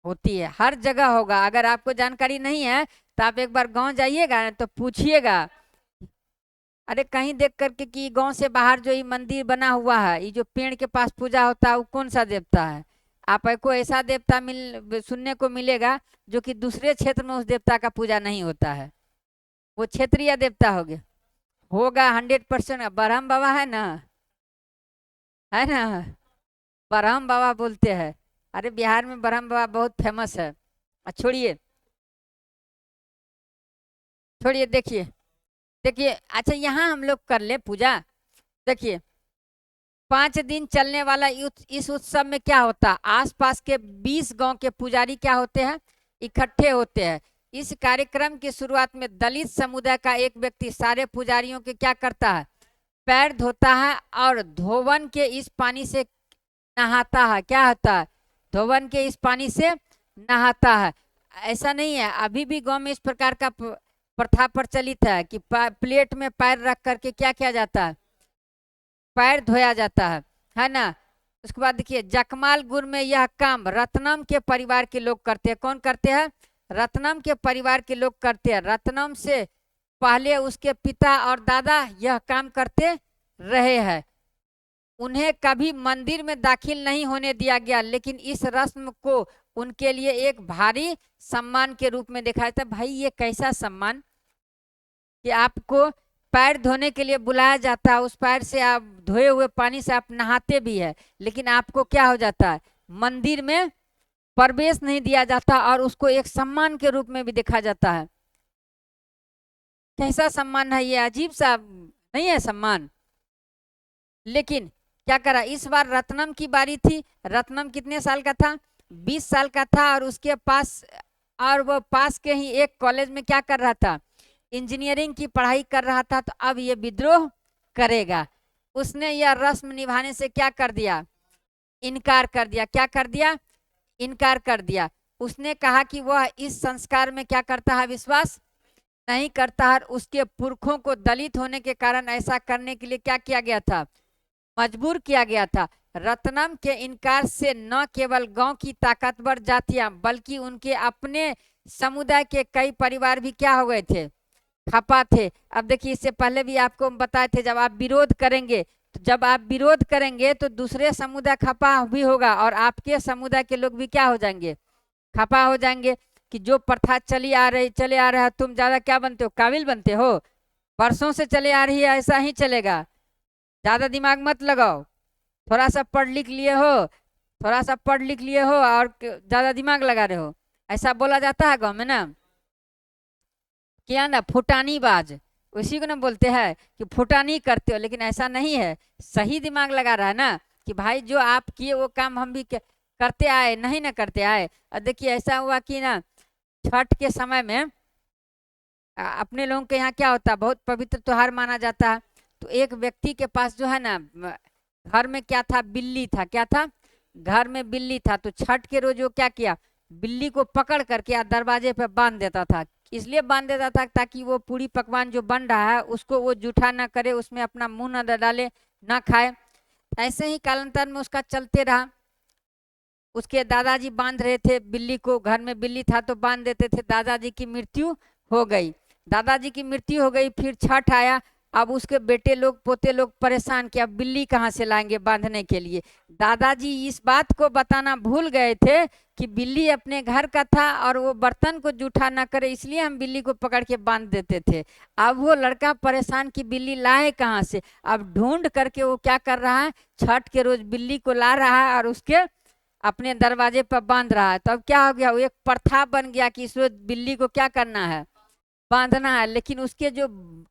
होती है, हर जगह होगा। अगर आपको जानकारी नहीं है तो आप एक बार गांव जाइएगा ना तो पूछिएगा। अरे कहीं देख करके कि गांव से बाहर जो ये मंदिर बना हुआ है, ये जो पेड़ के पास पूजा होता है, वो कौन सा देवता है? आपको ऐसा देवता सुनने को मिलेगा जो कि दूसरे क्षेत्र में उस देवता का पूजा नहीं होता है, वो क्षेत्रीय देवता हो गया, होगा 100%। ब्रह्म बाबा है ना, ब्रह्म बाबा बोलते हैं। अरे बिहार में ब्रह्म बाबा बहुत फेमस है। छोड़िए छोड़िए, देखिए देखिए, अच्छा यहाँ हम लोग कर ले पूजा। देखिए, 5 दिन चलने वाला इस उत्सव में क्या होता है, आसपास के 20 गांव के पुजारी क्या होते हैं, इकट्ठे होते हैं। इस कार्यक्रम की शुरुआत में दलित समुदाय का एक व्यक्ति सारे पुजारियों के क्या करता है, पैर धोता है और धोवन के इस पानी से नहाता है। क्या होता है, धोवन के इस पानी से नहाता है। ऐसा नहीं है, अभी भी गांव में इस प्रकार का प्रथा प्रचलित है कि प्लेट में पैर रख करके क्या किया जाता है, पैर धोया जाता है ना। उसके बाद देखिए, जकमालगुर में यह काम रत्नम के परिवार के लोग करते हैं। कौन करते हैं, रत्नम के परिवार के लोग करते हैं। रत्नम से पहले उसके पिता और दादा यह काम करते रहे हैं। उन्हें कभी मंदिर में दाखिल नहीं होने दिया गया, लेकिन इस रस्म को उनके लिए एक भारी सम्मान के रूप में देखा जाता है। भाई ये कैसा सम्मान कि आपको पैर धोने के लिए बुलाया जाता है, उस पैर से आप धोए हुए पानी से आप नहाते भी है, लेकिन आपको क्या हो जाता है, मंदिर में प्रवेश नहीं दिया जाता और उसको एक सम्मान के रूप में भी देखा जाता है। कैसा सम्मान है ये, अजीब सा नहीं है सम्मान। लेकिन क्या करा, इस बार रत्नम की बारी थी। रत्नम कितने साल का था, 20 साल का था, और उसके पास, और वो पास के ही एक कॉलेज में क्या कर रहा था, इंजीनियरिंग की पढ़ाई कर रहा था। तो अब ये विद्रोह करेगा। उसने यह रस्म निभाने से क्या कर दिया, इनकार कर दिया। क्या कर दिया, इनकार कर दिया। उसने कहा कि वह इस संस्कार में क्या करता है, विश्वास नहीं करता है। उसके पुरखों को दलित होने के कारण ऐसा करने के लिए क्या किया गया था, मजबूर किया गया था। रत्नम के इनकार से न केवल गांव की ताकतवर जातियां बल्कि उनके अपने समुदाय के कई परिवार भी क्या हो गए थे, खपा थे। अब देखिए, इससे पहले भी आपको बताए थे, जब आप विरोध करेंगे, तो जब आप विरोध करेंगे तो दूसरे समुदाय खपा भी होगा और आपके समुदाय के लोग भी क्या हो जाएंगे, खपा हो जाएंगे कि जो प्रथा चले आ रहा है, तुम ज्यादा क्या बनते हो, काबिल बनते हो, वर्षों से चले आ रही है, ऐसा ही चलेगा, ज्यादा दिमाग मत लगाओ, थोड़ा सा पढ़ लिख लिए हो, थोड़ा सा पढ़ लिख लिए हो और ज्यादा दिमाग लगा रहे हो, ऐसा बोला जाता है गाँव में ना। क्या ना, फुटानी बाज, उसी को ना बोलते हैं कि फुटानी करते हो, लेकिन ऐसा नहीं है, सही दिमाग लगा रहा है ना कि भाई जो आप किए वो काम हम भी करते आए, नहीं ना करते आए। और देखिए ऐसा हुआ कि ना, छठ के समय में अपने लोगों के यहाँ क्या होता है, बहुत पवित्र त्योहार माना जाता है। तो एक व्यक्ति के पास जो है ना घर में क्या था, बिल्ली था। क्या था? घर में बिल्ली था। तो छठ के रोज वो क्या किया, बिल्ली को पकड़ करके दरवाजे पे बांध देता था। इसलिए बांध देता था ताकि वो पूरी पकवान जो बन रहा है उसको वो जूठा ना करे, उसमें अपना मुंह ना डाले, ना खाए। ऐसे ही कालांतर में उसका चलते रहा। उसके दादाजी बांध रहे थे बिल्ली को, घर में बिल्ली था तो बांध देते थे। दादाजी की मृत्यु हो गई। दादाजी की मृत्यु हो गई, फिर छठ आया। अब उसके बेटे लोग पोते लोग परेशान कि अब बिल्ली कहाँ से लाएंगे बांधने के लिए। दादाजी इस बात को बताना भूल गए थे कि बिल्ली अपने घर का था और वो बर्तन को जूठा ना करे, इसलिए हम बिल्ली को पकड़ के बांध देते थे। अब वो लड़का परेशान कि बिल्ली लाए कहाँ से। अब ढूंढ करके वो क्या कर रहा है, छठ के रोज बिल्ली को ला रहा है और उसके अपने दरवाजे पर बांध रहा है। तब क्या हो गया, वो एक प्रथा बन गया कि इस रोज बिल्ली को क्या करना है, बांधना है। लेकिन उसके जो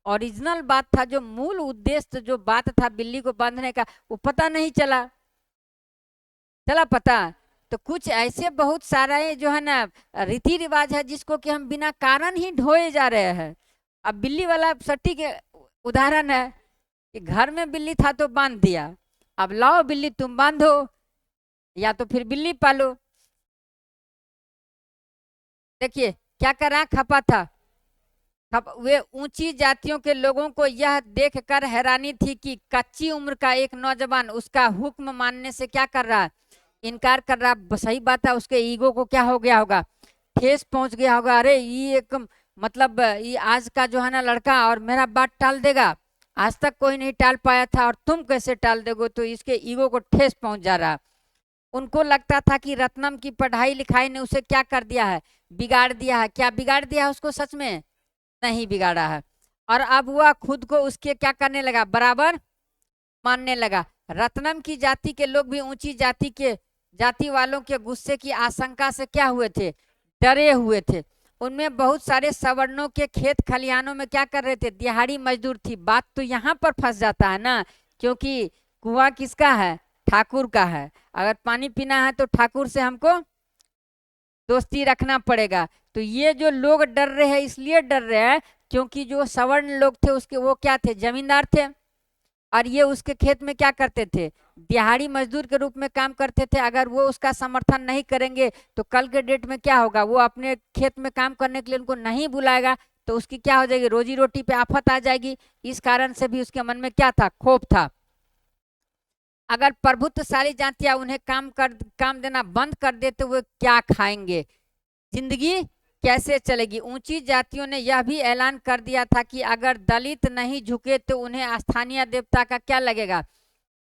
ओरिजिनल बात था, जो मूल उद्देश्य जो बात था बिल्ली को बांधने का, वो पता नहीं चला। चला पता? तो कुछ ऐसे बहुत सारे जो है ना रीति रिवाज है जिसको कि हम बिना कारण ही ढोए जा रहे हैं। अब बिल्ली वाला सटीक उदाहरण है कि घर में बिल्ली था तो बांध दिया, अब लाओ बिल्ली तुम बांधो या तो फिर बिल्ली पालो। देखिए क्या कर रहा, खपा था। वे ऊंची जातियों के लोगों को यह देखकर हैरानी थी कि कच्ची उम्र का एक नौजवान उसका हुक्म मानने से क्या कर रहा है, इनकार कर रहा है। सही बात है, उसके ईगो को क्या हो गया होगा, ठेस पहुंच गया होगा। अरे ये एक मतलब ये आज का जो है ना लड़का और मेरा बात टाल देगा, आज तक कोई नहीं टाल पाया था और तुम कैसे टाल दोगे। तो इसके ईगो को ठेस पहुंच जा रहा। उनको लगता था कि रत्नम की पढ़ाई लिखाई ने उसे क्या कर दिया है, बिगाड़ दिया है। क्या बिगाड़ दिया है उसको, सच में नहीं बिगाड़ा है। और अब वह खुद को उसके क्या करने लगा, बराबर मानने लगा। रत्नम की जाति के लोग भी ऊंची जाति वालों के गुस्से की आशंका से क्या हुए थे, डरे हुए थे। उनमें बहुत सारे सवर्णों के खेत खलिहानों में क्या कर रहे थे, दिहाड़ी मजदूर थी। बात तो यहाँ पर फंस जाता है ना, क्योंकि कुआं किसका है, ठाकुर का है। अगर पानी पीना है तो ठाकुर से हमको दोस्ती रखना पड़ेगा। तो ये जो लोग डर रहे हैं, इसलिए डर रहे हैं क्योंकि जो सवर्ण लोग थे उसके वो क्या थे, जमींदार थे। और ये उसके खेत में क्या करते थे, दिहाड़ी मजदूर के रूप में काम करते थे। अगर वो उसका समर्थन नहीं करेंगे तो कल के डेट में क्या होगा, वो अपने खेत में काम करने के लिए उनको नहीं बुलाएगा तो उसकी क्या हो जाएगी, रोजी रोटी पे आफत आ जाएगी। इस कारण से भी उसके मन में क्या था, क्षोभ था। अगर प्रभुत्वशाली जातियां उन्हें काम देना बंद कर दे तो वो क्या खाएंगे, जिंदगी कैसे चलेगी। ऊंची जातियों ने यह भी ऐलान कर दिया था कि अगर दलित नहीं झुके तो उन्हें स्थानीय देवता का क्या लगेगा,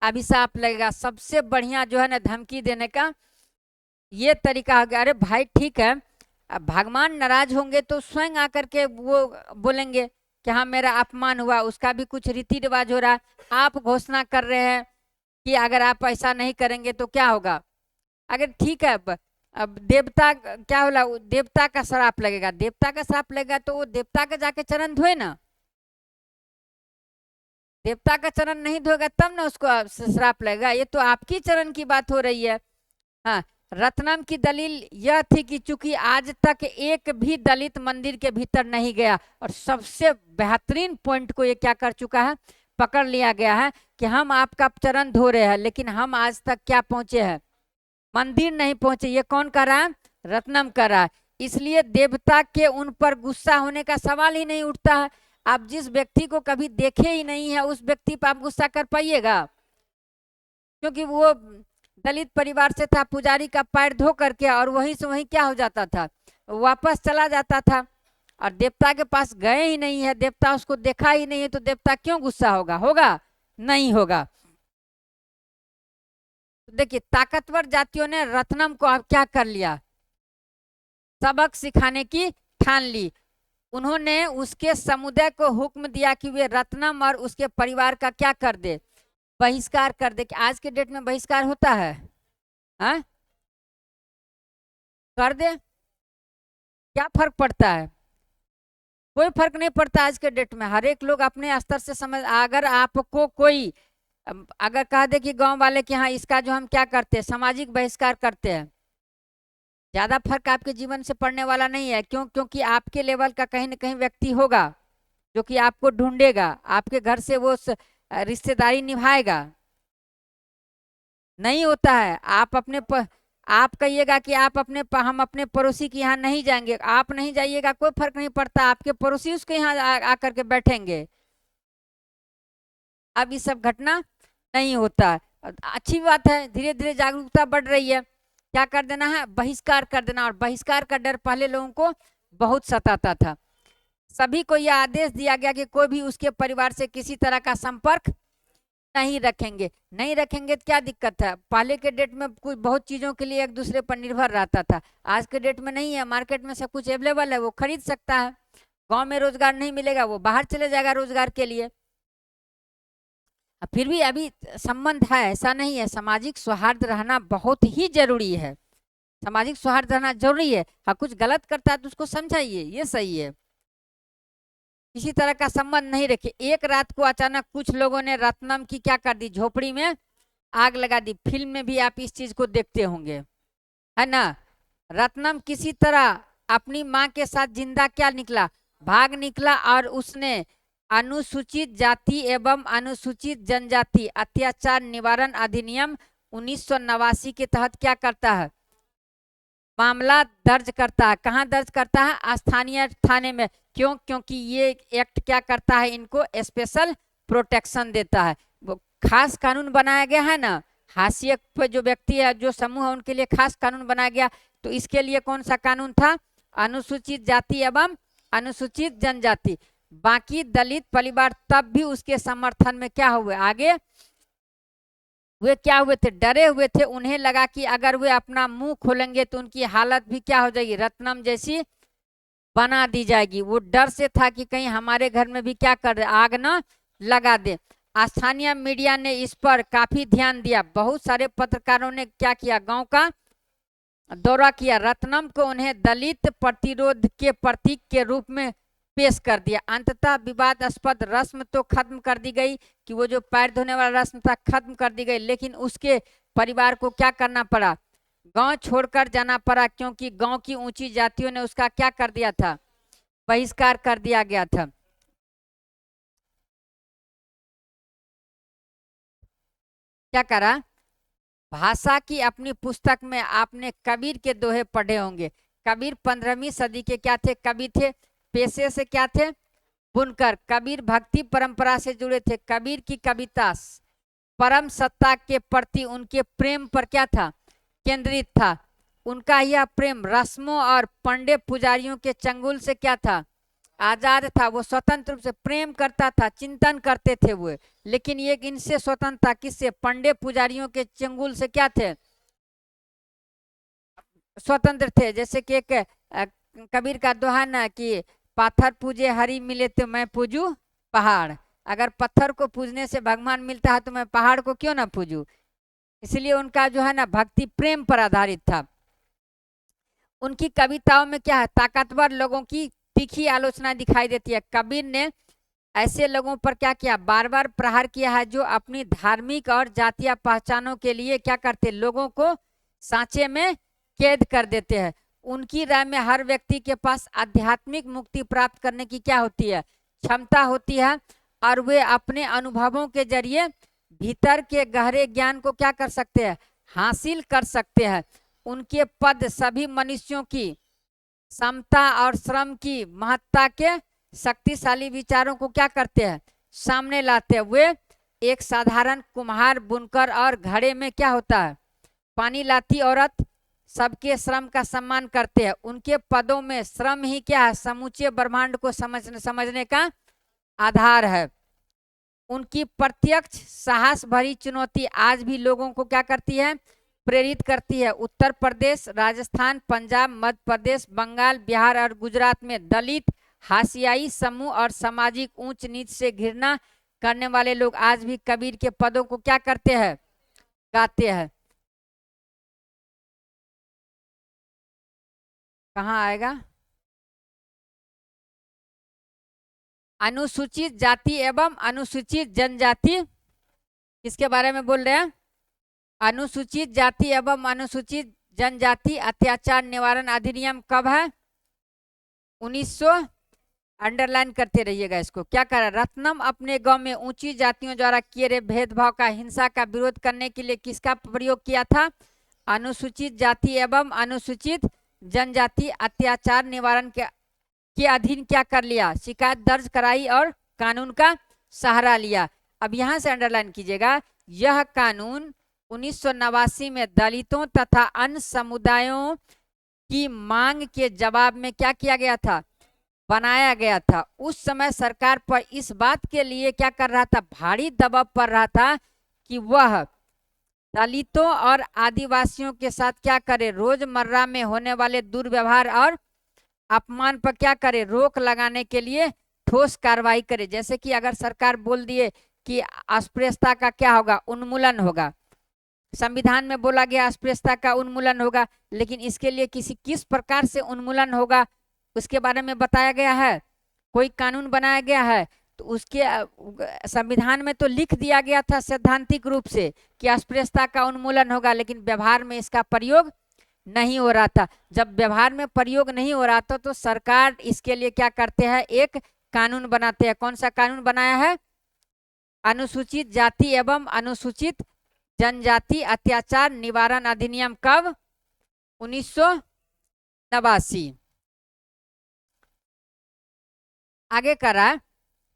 अभिशाप लगेगा। सबसे बढ़िया जो है ना धमकी देने का ये तरीका हो गया। अरे भाई ठीक है, अब भगवान नाराज होंगे तो स्वयं आकर के वो बोलेंगे कि हाँ मेरा अपमान हुआ, उसका भी कुछ रीति रिवाज हो रहा है। आप घोषणा कर रहे हैं कि अगर आप ऐसा नहीं करेंगे तो क्या होगा। अगर ठीक है, अब देवता क्या होला, देवता का श्राप लगेगा। देवता का श्राप लगेगा तो वो देवता के जाके चरण धोए ना, देवता का चरण नहीं धोएगा तब ना उसको श्राप लगेगा। ये तो आपकी चरण की बात हो रही है। हाँ, रत्नम की दलील यह थी कि चूंकि आज तक एक भी दलित मंदिर के भीतर नहीं गया, और सबसे बेहतरीन पॉइंट को ये क्या कर चुका है, पकड़ लिया गया है कि हम आपका चरण धो रहे हैं लेकिन हम आज तक क्या पहुंचे हैं, मंदिर नहीं पहुंचे। ये कौन कर रहा है, रत्नम कर रहा है। इसलिए देवता के उन पर गुस्सा होने का सवाल ही नहीं उठता है। आप जिस व्यक्ति को कभी देखे ही नहीं है उस व्यक्ति पर आप गुस्सा कर पाइएगा, क्योंकि वो दलित परिवार से था, पुजारी का पैर धो करके और वहीं से वहीं क्या हो जाता था, वापस चला जाता था। और देवता के पास गए ही नहीं है, देवता उसको देखा ही नहीं है, तो देवता क्यों गुस्सा होगा, होगा नहीं होगा। देखिए ताकतवर जातियों ने रत्नम को अब क्या कर लिया, सबक सिखाने की ठान ली। उन्होंने उसके समुदाय को हुक्म दिया कि वे रत्नम और उसके परिवार का क्या कर दे, बहिष्कार कर दे। कि आज के डेट में बहिष्कार होता है, हाँ कर दे, क्या फर्क पड़ता है, कोई फर्क नहीं पड़ता। आज के डेट में हर एक लोग अपने स्तर से समझ, अगर आपको कोई अगर कह दे कि गांव वाले कि हाँ इसका जो हम क्या करते हैं, सामाजिक बहिष्कार करते हैं, ज्यादा फर्क आपके जीवन से पड़ने वाला नहीं है। क्यों? क्योंकि आपके लेवल का कहीं ना कहीं व्यक्ति होगा जो कि आपको ढूंढेगा, आपके घर से वो रिश्तेदारी निभाएगा। नहीं होता है। आप कहिएगा कि हम अपने पड़ोसी के यहाँ नहीं जाएंगे, आप नहीं जाइएगा, कोई फर्क नहीं पड़ता, आपके पड़ोसी उसके यहाँ आकर के बैठेंगे। अब ये सब घटना नहीं होता है। अच्छी बात है, धीरे धीरे जागरूकता बढ़ रही है। क्या कर देना है? बहिष्कार कर देना। और बहिष्कार का डर पहले लोगों को बहुत सताता था। सभी को यह आदेश दिया गया कि कोई भी उसके परिवार से किसी तरह का संपर्क नहीं रखेंगे। नहीं रखेंगे तो क्या दिक्कत है? पहले के डेट में कुछ बहुत चीजों के लिए एक दूसरे पर निर्भर रहता था, आज के डेट में नहीं है। मार्केट में सब कुछ अवेलेबल है, वो खरीद सकता है। गांव में रोजगार नहीं मिलेगा, वो बाहर चले जाएगा रोजगार के लिए। फिर भी अभी संबंध है, ऐसा नहीं है। सामाजिक सौहार्द रहना बहुत ही जरूरी है। सामाजिक सौहार्द रहना जरूरी है। हाँ, कुछ गलत करता है तो उसको समझाइए, ये सही है। किसी तरह का संबंध नहीं रखे। एक रात को अचानक कुछ लोगों ने रत्नम की क्या कर दी? झोपड़ी में आग लगा दी। फिल्म में भी आप इस चीज को देखते होंगे, है ना? रत्नम किसी तरह अपनी माँ के साथ जिंदा क्या निकला? भाग निकला। और उसने अनुसूचित जाति एवं अनुसूचित जनजाति अत्याचार निवारण अधिनियम 1989 के तहत क्या करता है? मामला दर्ज करता है। कहाँ दर्ज करता है? स्थानीय थाने में। क्यों? क्योंकि ये एक्ट क्या करता है? इनको स्पेशल प्रोटेक्शन देता है। वो खास कानून बनाया गया है ना, हाशिए पे जो व्यक्ति है, जो समूह है, उनके लिए खास कानून बनाया गया। तो इसके लिए कौन सा कानून था? अनुसूचित जाति एवं अनुसूचित जनजाति। बाकी दलित परिवार तब भी उसके समर्थन में क्या हुए? आगे वे क्या हुए थे? डरे हुए थे। उन्हें लगा कि अगर वे अपना मुंह खोलेंगे तो उनकी हालत भी क्या हो जाएगी? रत्नम जैसी बना दी जाएगी। वो डर से था कि कहीं हमारे घर में भी क्या कर आग न लगा दे। स्थानीय मीडिया ने इस पर काफी ध्यान दिया। बहुत सारे पत्रकारों ने क्या किया? गांव का दौरा किया। रत्नम को उन्हें दलित प्रतिरोध के प्रतीक के रूप में पेश कर दिया। अंततः विवादास्पद रस्म तो खत्म कर दी गई कि वो जो पैर धोने वाला रस्म था खत्म कर दी गई, लेकिन उसके परिवार को क्या करना पड़ा? गांव छोड़कर जाना पड़ा, क्योंकि गांव की ऊंची जातियों ने उसका क्या कर दिया था? बहिष्कार कर दिया गया था। क्या करा? भाषा की अपनी पुस्तक में आपने कबीर के दोहे पढ़े होंगे। कबीर 15वीं सदी के क्या थे? कवि थे। पेशे से क्या थे? बुनकर। कबीर भक्ति परंपरा से जुड़े थे। कबीर की कविता परम सत्ता के प्रति उनके प्रेम पर क्या था? केंद्रित था। उनका यह प्रेम रस्मों और पंडे पुजारियों के चंगुल से क्या था? आजाद था। वो स्वतंत्र रूप से प्रेम करता था, चिंतन करते थे वो। लेकिन ये इनसे स्वतंत्र था। किससे? पंडे पुजारियों के चंगुल से क्या थे? स्वतंत्र थे। जैसे कि एक कबीर का दोहा ना कि पाथर पूजे हरि मिले तो मैं पूजू पहाड़। अगर पत्थर को पूजने से भगवान मिलता है तो मैं पहाड़ को क्यों ना पूजू? इसलिए उनका जो है ना भक्ति प्रेम पर आधारित था। उनकी कविताओं में क्या है? ताकतवर लोगों की तीखी आलोचना दिखाई देती है। कबीर ने ऐसे लोगों पर क्या किया? बार बार प्रहार किया है जो अपनी धार्मिक और जातीय पहचानों के लिए क्या करते? लोगों को सांचे में कैद कर देते हैं। उनकी राय में हर व्यक्ति के पास आध्यात्मिक मुक्ति प्राप्त करने की क्या होती है? क्षमता होती है। और वे अपने अनुभवों के जरिए भीतर के गहरे ज्ञान को क्या कर सकते हैं? हासिल कर सकते हैं। उनके पद सभी मनुष्यों की समता और श्रम की महत्ता के शक्तिशाली विचारों को क्या करते हैं? सामने लाते हैं। वे एक साधारण कुम्हार, बुनकर और घड़े में क्या होता है? पानी लाती औरत सबके श्रम का सम्मान करते हैं। उनके पदों में श्रम ही क्या है? समूचे ब्रह्मांड को समझने का आधार है। उनकी प्रत्यक्ष साहस भरी चुनौती आज भी लोगों को क्या करती है? प्रेरित करती है। उत्तर प्रदेश, राजस्थान, पंजाब, मध्य प्रदेश, बंगाल, बिहार और गुजरात में दलित, हाशियाई समूह और सामाजिक ऊंच नीच से घृणा करने वाले लोग आज भी कबीर के पदों को क्या करते हैं? गाते हैं। कहाँ आएगा? अनुसूचित जाति एवं अनुसूचित जनजाति किसके बारे में बोल रहे हैं? अनुसूचित जाति एवं अनुसूचित जनजाति अत्याचार निवारण अधिनियम कब है? 1900, अंडरलाइन करते रहिएगा इसको। क्या करा? रत्नम अपने गांव में ऊंची जातियों द्वारा किए गए भेदभाव का, हिंसा का विरोध करने के लिए किसका प्रयोग किया था? अनुसूचित जाति एवं अनुसूचित जनजाति अत्याचार निवारण के अधीन क्या कर लिया? शिकायत दर्ज कराई और कानून का सहारा लिया। अब यहां से अंडरलाइन कीजिएगा, यह कानून 1989 में दलितों तथा अन्य समुदायों की मांग के जवाब में क्या किया गया था? बनाया गया था। उस समय सरकार पर इस बात के लिए क्या कर रहा था? भारी दबाव पड़ रहा था कि वह दलितों और आदिवासियों के साथ क्या करे? रोजमर्रा में होने वाले दुर्व्यवहार और अपमान पर क्या करे? रोक लगाने के लिए ठोस कार्रवाई करे। जैसे कि अगर सरकार बोल दिए कि अस्पृश्यता का क्या होगा? उन्मूलन होगा, संविधान में बोला गया अस्पृश्यता का उन्मूलन होगा, लेकिन इसके लिए किस प्रकार से उन्मूलन होगा उसके बारे में बताया गया है, कोई कानून बनाया गया है, तो उसके संविधान में तो लिख दिया गया था सैद्धांतिक रूप से कि अस्पृश्यता का उन्मूलन होगा, लेकिन व्यवहार में इसका प्रयोग नहीं हो रहा था। जब व्यवहार में प्रयोग नहीं हो रहा था तो सरकार इसके लिए क्या करते हैं? एक कानून बनाते हैं। कौन सा कानून बनाया है? अनुसूचित जाति एवं अनुसूचित जनजाति अत्याचार निवारण अधिनियम। कब? 1989। आगे करा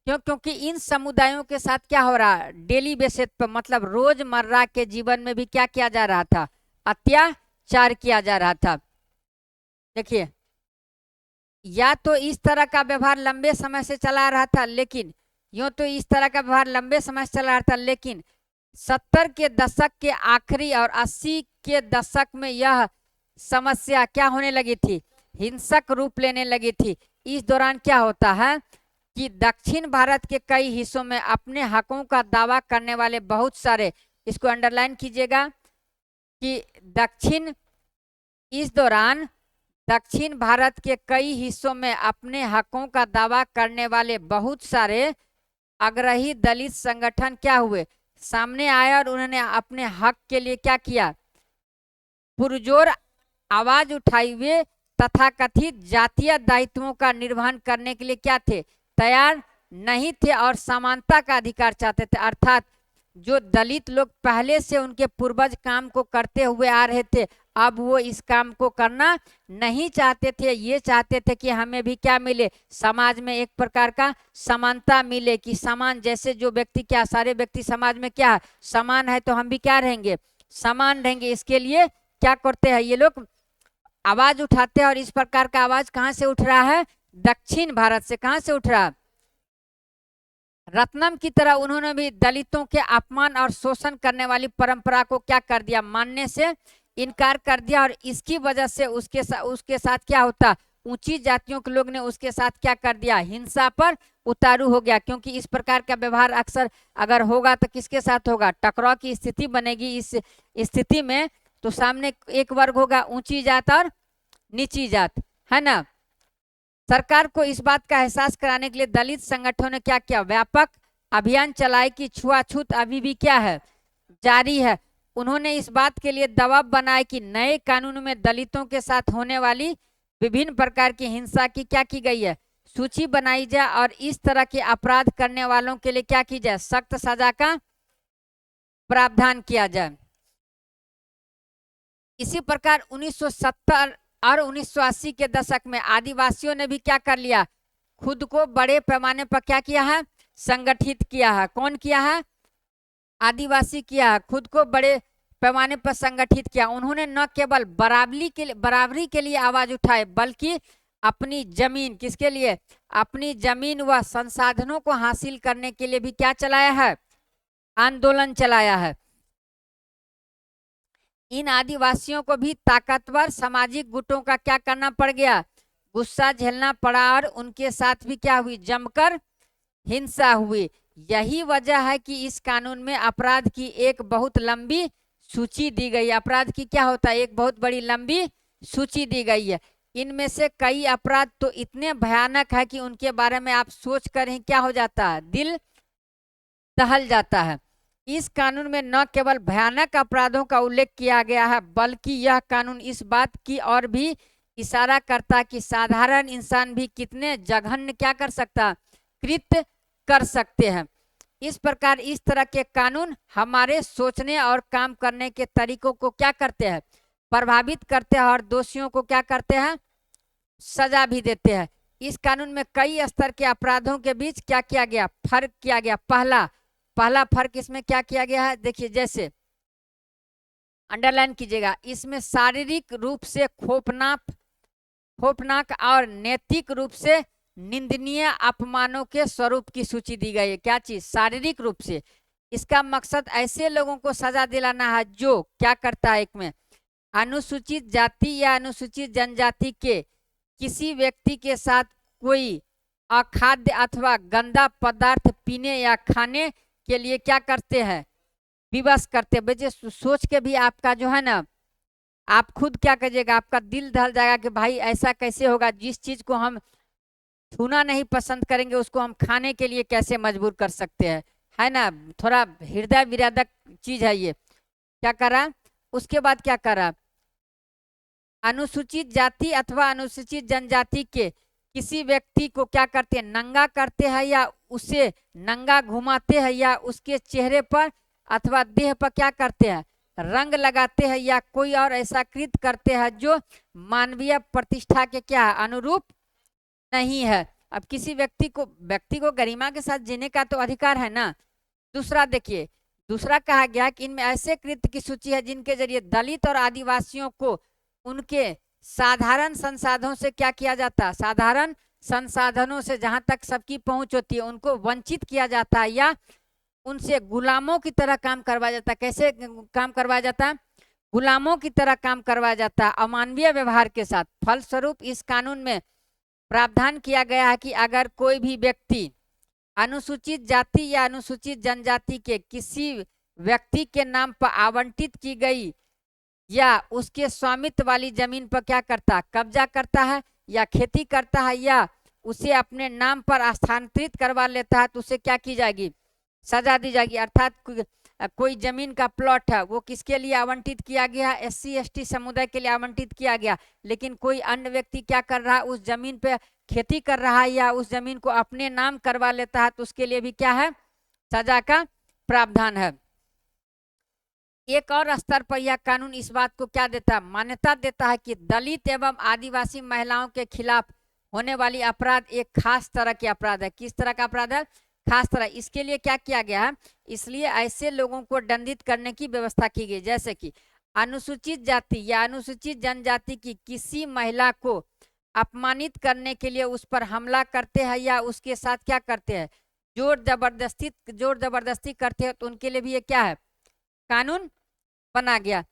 क्योंकि इन समुदायों के साथ क्या हो रहा है? डेली बेसिस पर, मतलब रोजमर्रा के जीवन में भी क्या किया जा रहा था? अत्याचार किया जा रहा था। देखिए, या तो इस तरह का व्यवहार लंबे समय से चला रहा था, लेकिन यूं तो इस तरह का व्यवहार लंबे समय से चला रहा था, लेकिन 70 के दशक के आखिरी और 80 के दशक में यह समस्या क्या होने लगी थी? हिंसक रूप लेने लगी थी। इस दौरान क्या होता है कि दक्षिण भारत के कई हिस्सों में अपने हकों का दावा करने वाले बहुत सारे, इसको अंडरलाइन कीजिएगा कि इस दौरान दक्षिण भारत के कई हिस्सों में अपने हकों का दावा करने वाले बहुत सारे आग्रही दलित संगठन क्या हुए? सामने आए और उन्होंने अपने हक के लिए क्या किया? पुरजोर आवाज उठाई। वे तथाकथित जातीय दायित्वों का निर्वहन करने के लिए क्या थे? तैयार नहीं थे और समानता का अधिकार चाहते थे। अर्थात जो दलित लोग पहले से उनके पूर्वज काम को करते हुए आ रहे थे, अब वो इस काम को करना नहीं चाहते थे। ये चाहते थे कि हमें भी क्या मिले? समाज में एक प्रकार का समानता मिले, कि समान, जैसे जो व्यक्ति, क्या सारे व्यक्ति समाज में क्या समान है, तो हम भी क्या रहेंगे? समान रहेंगे। इसके लिए क्या करते हैं ये लोग? आवाज उठाते हैं। और इस प्रकार का आवाज कहाँ से उठ रहा है? दक्षिण भारत से। कहाँ से उठ रहा है? रत्नम की तरह उन्होंने भी दलितों के अपमान और शोषण करने वाली परंपरा को क्या कर दिया? मानने से इनकार कर दिया। और इसकी वजह से उसके साथ क्या होता? ऊंची जातियों के लोग ने उसके साथ क्या कर दिया? हिंसा पर उतारू हो गया। क्योंकि इस प्रकार का व्यवहार अक्सर अगर होगा तो किसके साथ होगा? टकराव की स्थिति बनेगी। इस स्थिति में तो सामने एक वर्ग होगा, ऊंची जात और नीची जात, है ना। सरकार को इस बात का एहसास कराने के लिए दलित संगठनों ने क्या किया? व्यापक अभियान चलाए कि छुआछूत अभी भी क्या है? जारी है। उन्होंने इस बात के लिए दबाव बनाया कि नए कानून में दलितों के साथ होने वाली विभिन्न प्रकार की हिंसा की क्या की गई है? सूची बनाई जाए और इस तरह के अपराध करने वालों के लिए क्या की जाए? सख्त सजा का प्रावधान किया जाए। इसी प्रकार 1970 और 1980 के दशक में आदिवासियों ने भी क्या कर लिया? खुद को बड़े पैमाने पर क्या किया है? संगठित किया है। कौन किया है? आदिवासी किया है। खुद को बड़े पैमाने पर संगठित किया। उन्होंने न केवल बराबरी के लिए आवाज उठाए, बल्कि अपनी जमीन, किसके लिए? अपनी जमीन व संसाधनों को हासिल करने के लिए भी क्या चलाया है? आंदोलन चलाया है। इन आदिवासियों को भी ताकतवर सामाजिक गुटों का क्या करना पड़ गया? गुस्सा झेलना पड़ा और उनके साथ भी क्या हुई? जमकर हिंसा हुई। यही वजह है कि इस कानून में अपराध की एक बहुत लंबी सूची दी गई है। अपराध की क्या होता है? एक बहुत बड़ी लंबी सूची दी गई है। इनमें से कई अपराध तो इतने भयानक है कि उनके बारे में आप सोच कर ही क्या हो जाता है? दिल दहल जाता है। इस कानून में न केवल भयानक अपराधों का उल्लेख किया गया है, बल्कि यह कानून इस बात की ओर भी इशारा करता है कि साधारण इंसान भी कितने जघन्य क्या कर सकता, कृत्य कर सकते हैं। इस प्रकार इस तरह के कानून हमारे सोचने और काम करने के तरीकों को क्या करते हैं, प्रभावित करते हैं, और दोषियों को क्या करते हैं, सजा भी देते हैं। इस कानून में कई स्तर के अपराधों के बीच क्या किया गया, फर्क किया गया। पहला फर्क इसमें क्या किया गया है, देखिए, जैसे अंडरलाइन कीजिएगा, इसमें शारीरिक रूप से खौफनाक और नैतिक रूप से निंदनीय अपमानों के स्वरूप की सूची दी गई है। क्या चीज, शारीरिक रूप से। इसका मकसद ऐसे लोगों को सजा दिलाना है जो क्या करता है, एक में अनुसूचित जाति या अनुसूचित जनजाति के किसी व्यक्ति के साथ कोई अखाद्य अथवा गंदा पदार्थ पीने या खाने के लिए क्या करते हैं, विवश करते हैं। बच्चे सोच के भी आपका जो है ना, आप खुद क्या करिएगा, आपका दिल दहल जाएगा कि भाई ऐसा कैसे होगा, जिस चीज को हम छूना नहीं पसंद करेंगे उसको हम खाने के लिए कैसे मजबूर कर सकते हैं, है ना। थोड़ा हृदय विदारक चीज है ये। क्या करा, उसके बाद क्या करा, अनुसूचित जाति अथवा अनुसूचित जनजाति के किसी व्यक्ति को क्या करते हैं, नंगा करते हैं या उसे नंगा घुमाते हैं या उसके चेहरे पर अथवा देह पर क्या करते हैं, रंग लगाते हैं या कोई और ऐसा कृत्य करते हैं जो मानवीय प्रतिष्ठा के क्या है, अनुरूप नहीं है। अब किसी व्यक्ति को गरिमा के साथ जीने का तो अधिकार है ना। दूसरा देखिए, दूसरा कहा गया कि इनमें ऐसे कृत्य की सूची है जिनके जरिए दलित और आदिवासियों को उनके साधारण संसाधनों से क्या किया जाता है, साधारण संसाधनों से जहां तक सबकी पहुंच होती है उनको वंचित किया जाता है या उनसे गुलामों की तरह काम करवाया जाता है। कैसे काम करवाया जाता है, गुलामों की तरह काम करवाया जाता है, अमानवीय व्यवहार के साथ। फलस्वरूप इस कानून में प्रावधान किया गया है कि अगर कोई भी व्यक्ति अनुसूचित जाति या अनुसूचित जनजाति के किसी व्यक्ति के नाम पर आवंटित की गई या उसके स्वामित्व वाली जमीन पर क्या करता है, कब्जा करता है या खेती करता है या उसे अपने नाम पर स्थानांतरित करवा लेता है, तो उसे क्या की जाएगी, सजा दी जाएगी। अर्थात कोई जमीन का प्लॉट है वो किसके लिए आवंटित किया गया, एससी एसटी समुदाय के लिए आवंटित किया गया, लेकिन कोई अन्य व्यक्ति क्या कर रहा है, उस जमीन पे खेती कर रहा है या उस जमीन को अपने नाम करवा लेता है, तो उसके लिए भी क्या है, सजा का प्रावधान है। एक और स्तर पर यह कानून इस बात को क्या देता है, मान्यता देता है कि दलित एवं आदिवासी महिलाओं के खिलाफ होने वाली अपराध एक खास तरह के अपराध है। किस तरह का अपराध है, खास तरह। इसके लिए क्या किया गया है, इसलिए ऐसे लोगों को दंडित करने की व्यवस्था की गई, जैसे कि अनुसूचित जाति या अनुसूचित जनजाति की किसी महिला को अपमानित करने के लिए उस पर हमला करते हैं या उसके साथ क्या करते हैं, जोर जबरदस्ती करते हैं, तो उनके लिए भी ये क्या है, कानून बना गया।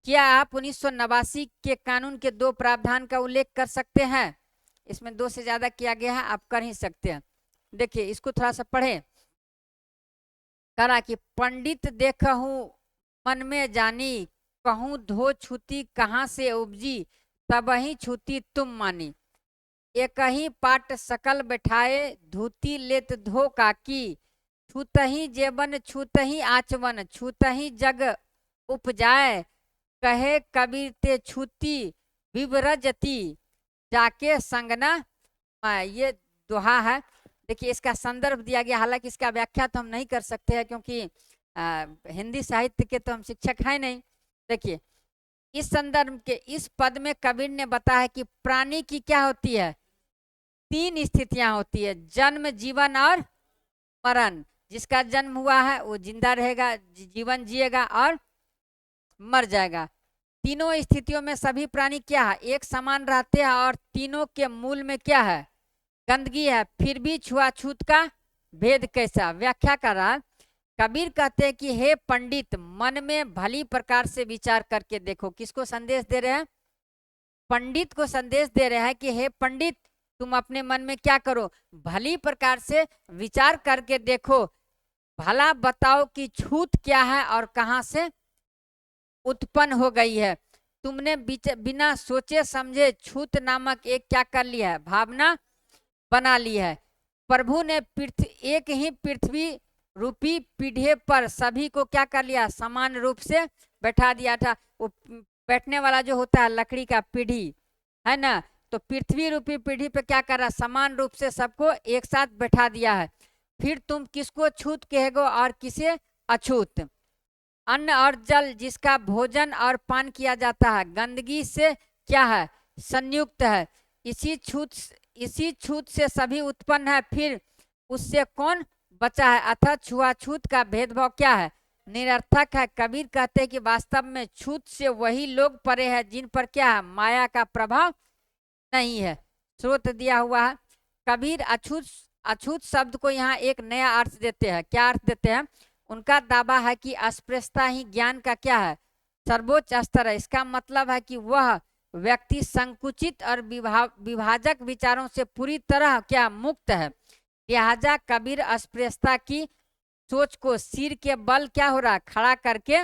क्या आप 1989 के कानून के 2 प्रावधान का उल्लेख कर सकते हैं, इसमें 2 से ज्यादा किया गया है, आप कर ही सकते हैं। देखिए इसको थोड़ा सा पढ़े। करा कि पंडित देखहूं मन में जानी, कहूं धो छूती कहाँ से उपजी, तबही छूती तुम मानी। एक ही पाट सकल बैठाए, धूती लेत धो काकी, छूतही जेबन छूतही आचवन, छूतही जग उपजाए, कहे कबीर ते छूती विवरजती, जाके संगना। ये दोहा है। देखिए इसका संदर्भ दिया गया, हालांकि इसका व्याख्या तो हम नहीं कर सकते हैं क्योंकि हिंदी साहित्य के तो हम शिक्षक हैं नहीं। देखिए इस संदर्भ के इस पद में कबीर ने बताया कि प्राणी की क्या होती है, 3 स्थितियां होती है, जन्म, जीवन और मरण। जिसका जन्म हुआ है वो जिंदा रहेगा, जीवन जिएगा और मर जाएगा। तीनों स्थितियों में सभी प्राणी क्या है, एक समान रहते हैं और तीनों के मूल में क्या है, गंदगी है। फिर भी छुआछूत का भेद कैसा, व्याख्या कर रहा। कबीर कहते हैं कि हे पंडित, मन में भली प्रकार से विचार करके देखो। किसको संदेश दे रहे हैं, पंडित को संदेश दे रहे हैं कि हे पंडित, तुम अपने मन में क्या करो, भली प्रकार से विचार करके देखो, भला बताओ कि छूत क्या है और कहां से उत्पन्न हो गई है। तुमने बिना सोचे समझे छूत नामक एक क्या कर लिया है, भावना बना ली है। प्रभु ने एक ही पृथ्वी रूपी पीढ़े पर सभी को क्या कर लिया, समान रूप से बैठा दिया था। वो बैठने वाला जो होता है लकड़ी का पीढ़ी है ना, तो पृथ्वी रूपी पीढ़ी पे क्या कर रहा, समान रूप से सबको एक साथ बैठा दिया है। फिर तुम किसको छूत कहेगो और किसे अछूत। अन्न और जल जिसका भोजन और पान किया जाता है गंदगी से क्या है, संयुक्त है। इसी छूत से सभी उत्पन्न है, फिर उससे कौन बचा है। अतः छुआछूत का भेदभाव क्या है, निरर्थक है। कबीर कहते हैं कि वास्तव में छूत से वही लोग परे हैं जिन पर क्या है, माया का प्रभाव नहीं है। स्रोत दिया हुआ है। कबीर अछूत अछूत शब्द को यहाँ एक नया अर्थ देते हैं। क्या अर्थ देते हैं, उनका दावा है कि अस्पृश्यता ही ज्ञान का क्या है, सर्वोच्च स्तर है। इसका मतलब है कि वह व्यक्ति संकुचित और विभाजक विचारों से पूरी तरह क्या मुक्त है। लिहाजा कबीर अस्पृश्यता की सोच को सिर के बल क्या हो रहा, खड़ा करके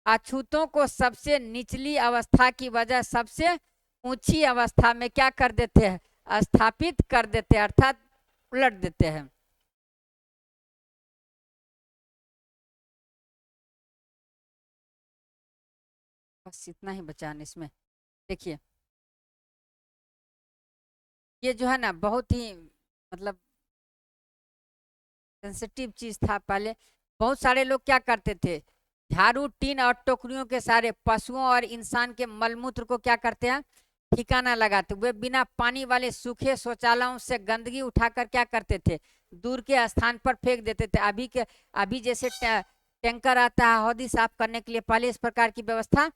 अछूतों को सबसे निचली अवस्था की वजह सबसे ऊंची अवस्था में क्या कर देते हैं, स्थापित कर देते हैं, अर्थात उलट देते हैं। बस इतना ही बचा इसमें। देखिए ये जो है ना बहुत ही मतलब सेंसिटिव चीज था। पहले बहुत सारे लोग क्या करते थे, झाड़ू टीन और टोकरियों के सारे पशुओं और इंसान के मलमूत्र को क्या करते हैं, ठिकाना लगाते। वे बिना पानी वाले सूखे शौचालयों से गंदगी उठाकर क्या करते थे, दूर के स्थान पर फेंक देते थे। अभी जैसे टैंकर आता है हौदी साफ करने के लिए, पहले इस प्रकार की व्यवस्था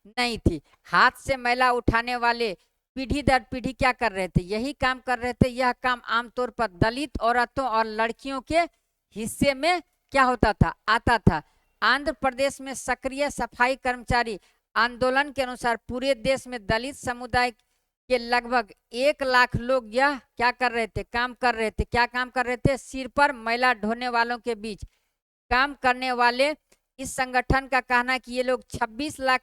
नहीं थी। हाथ से मैला उठाने वाले पीढ़ी दर पीढ़ी क्या कर रहे थे, यही काम कर रहे थे। यह काम आमतौर पर दलित औरतों और लड़कियों के हिस्से में क्या होता था, आता था। आंध्र प्रदेश में सक्रिय सफाई कर्मचारी आंदोलन के अनुसार पूरे देश में दलित समुदाय के लगभग 1 लाख लोग यह क्या कर रहे थे, काम कर रहे थे। क्या काम कर रहे थे, सिर पर मैला ढोने वालों के बीच काम करने वाले इस संगठन का कहना है कि ये लोग 26 लाख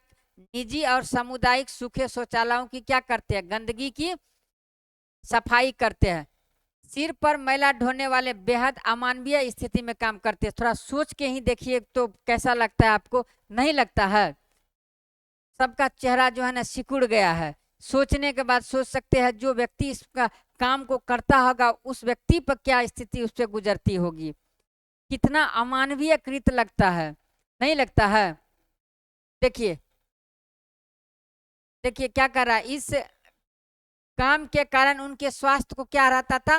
निजी और सामुदायिक सूखे शौचालयों की क्या करते हैं, गंदगी की सफाई करते हैं। सिर पर मैला ढोने वाले बेहद अमानवीय स्थिति में काम करते हैं। थोड़ा सोच के ही देखिए तो कैसा लगता है आपको, नहीं लगता है। सबका चेहरा जो है ना सिकुड़ गया है। सोचने के बाद सोच सकते हैं जो व्यक्ति इसका काम को करता होगा उस व्यक्ति पर क्या स्थिति उस पर गुजरती होगी, कितना अमानवीय कृत लगता है, नहीं लगता है। देखिए देखिए क्या कर रहा है, इस काम के कारण उनके स्वास्थ्य को क्या रहता था,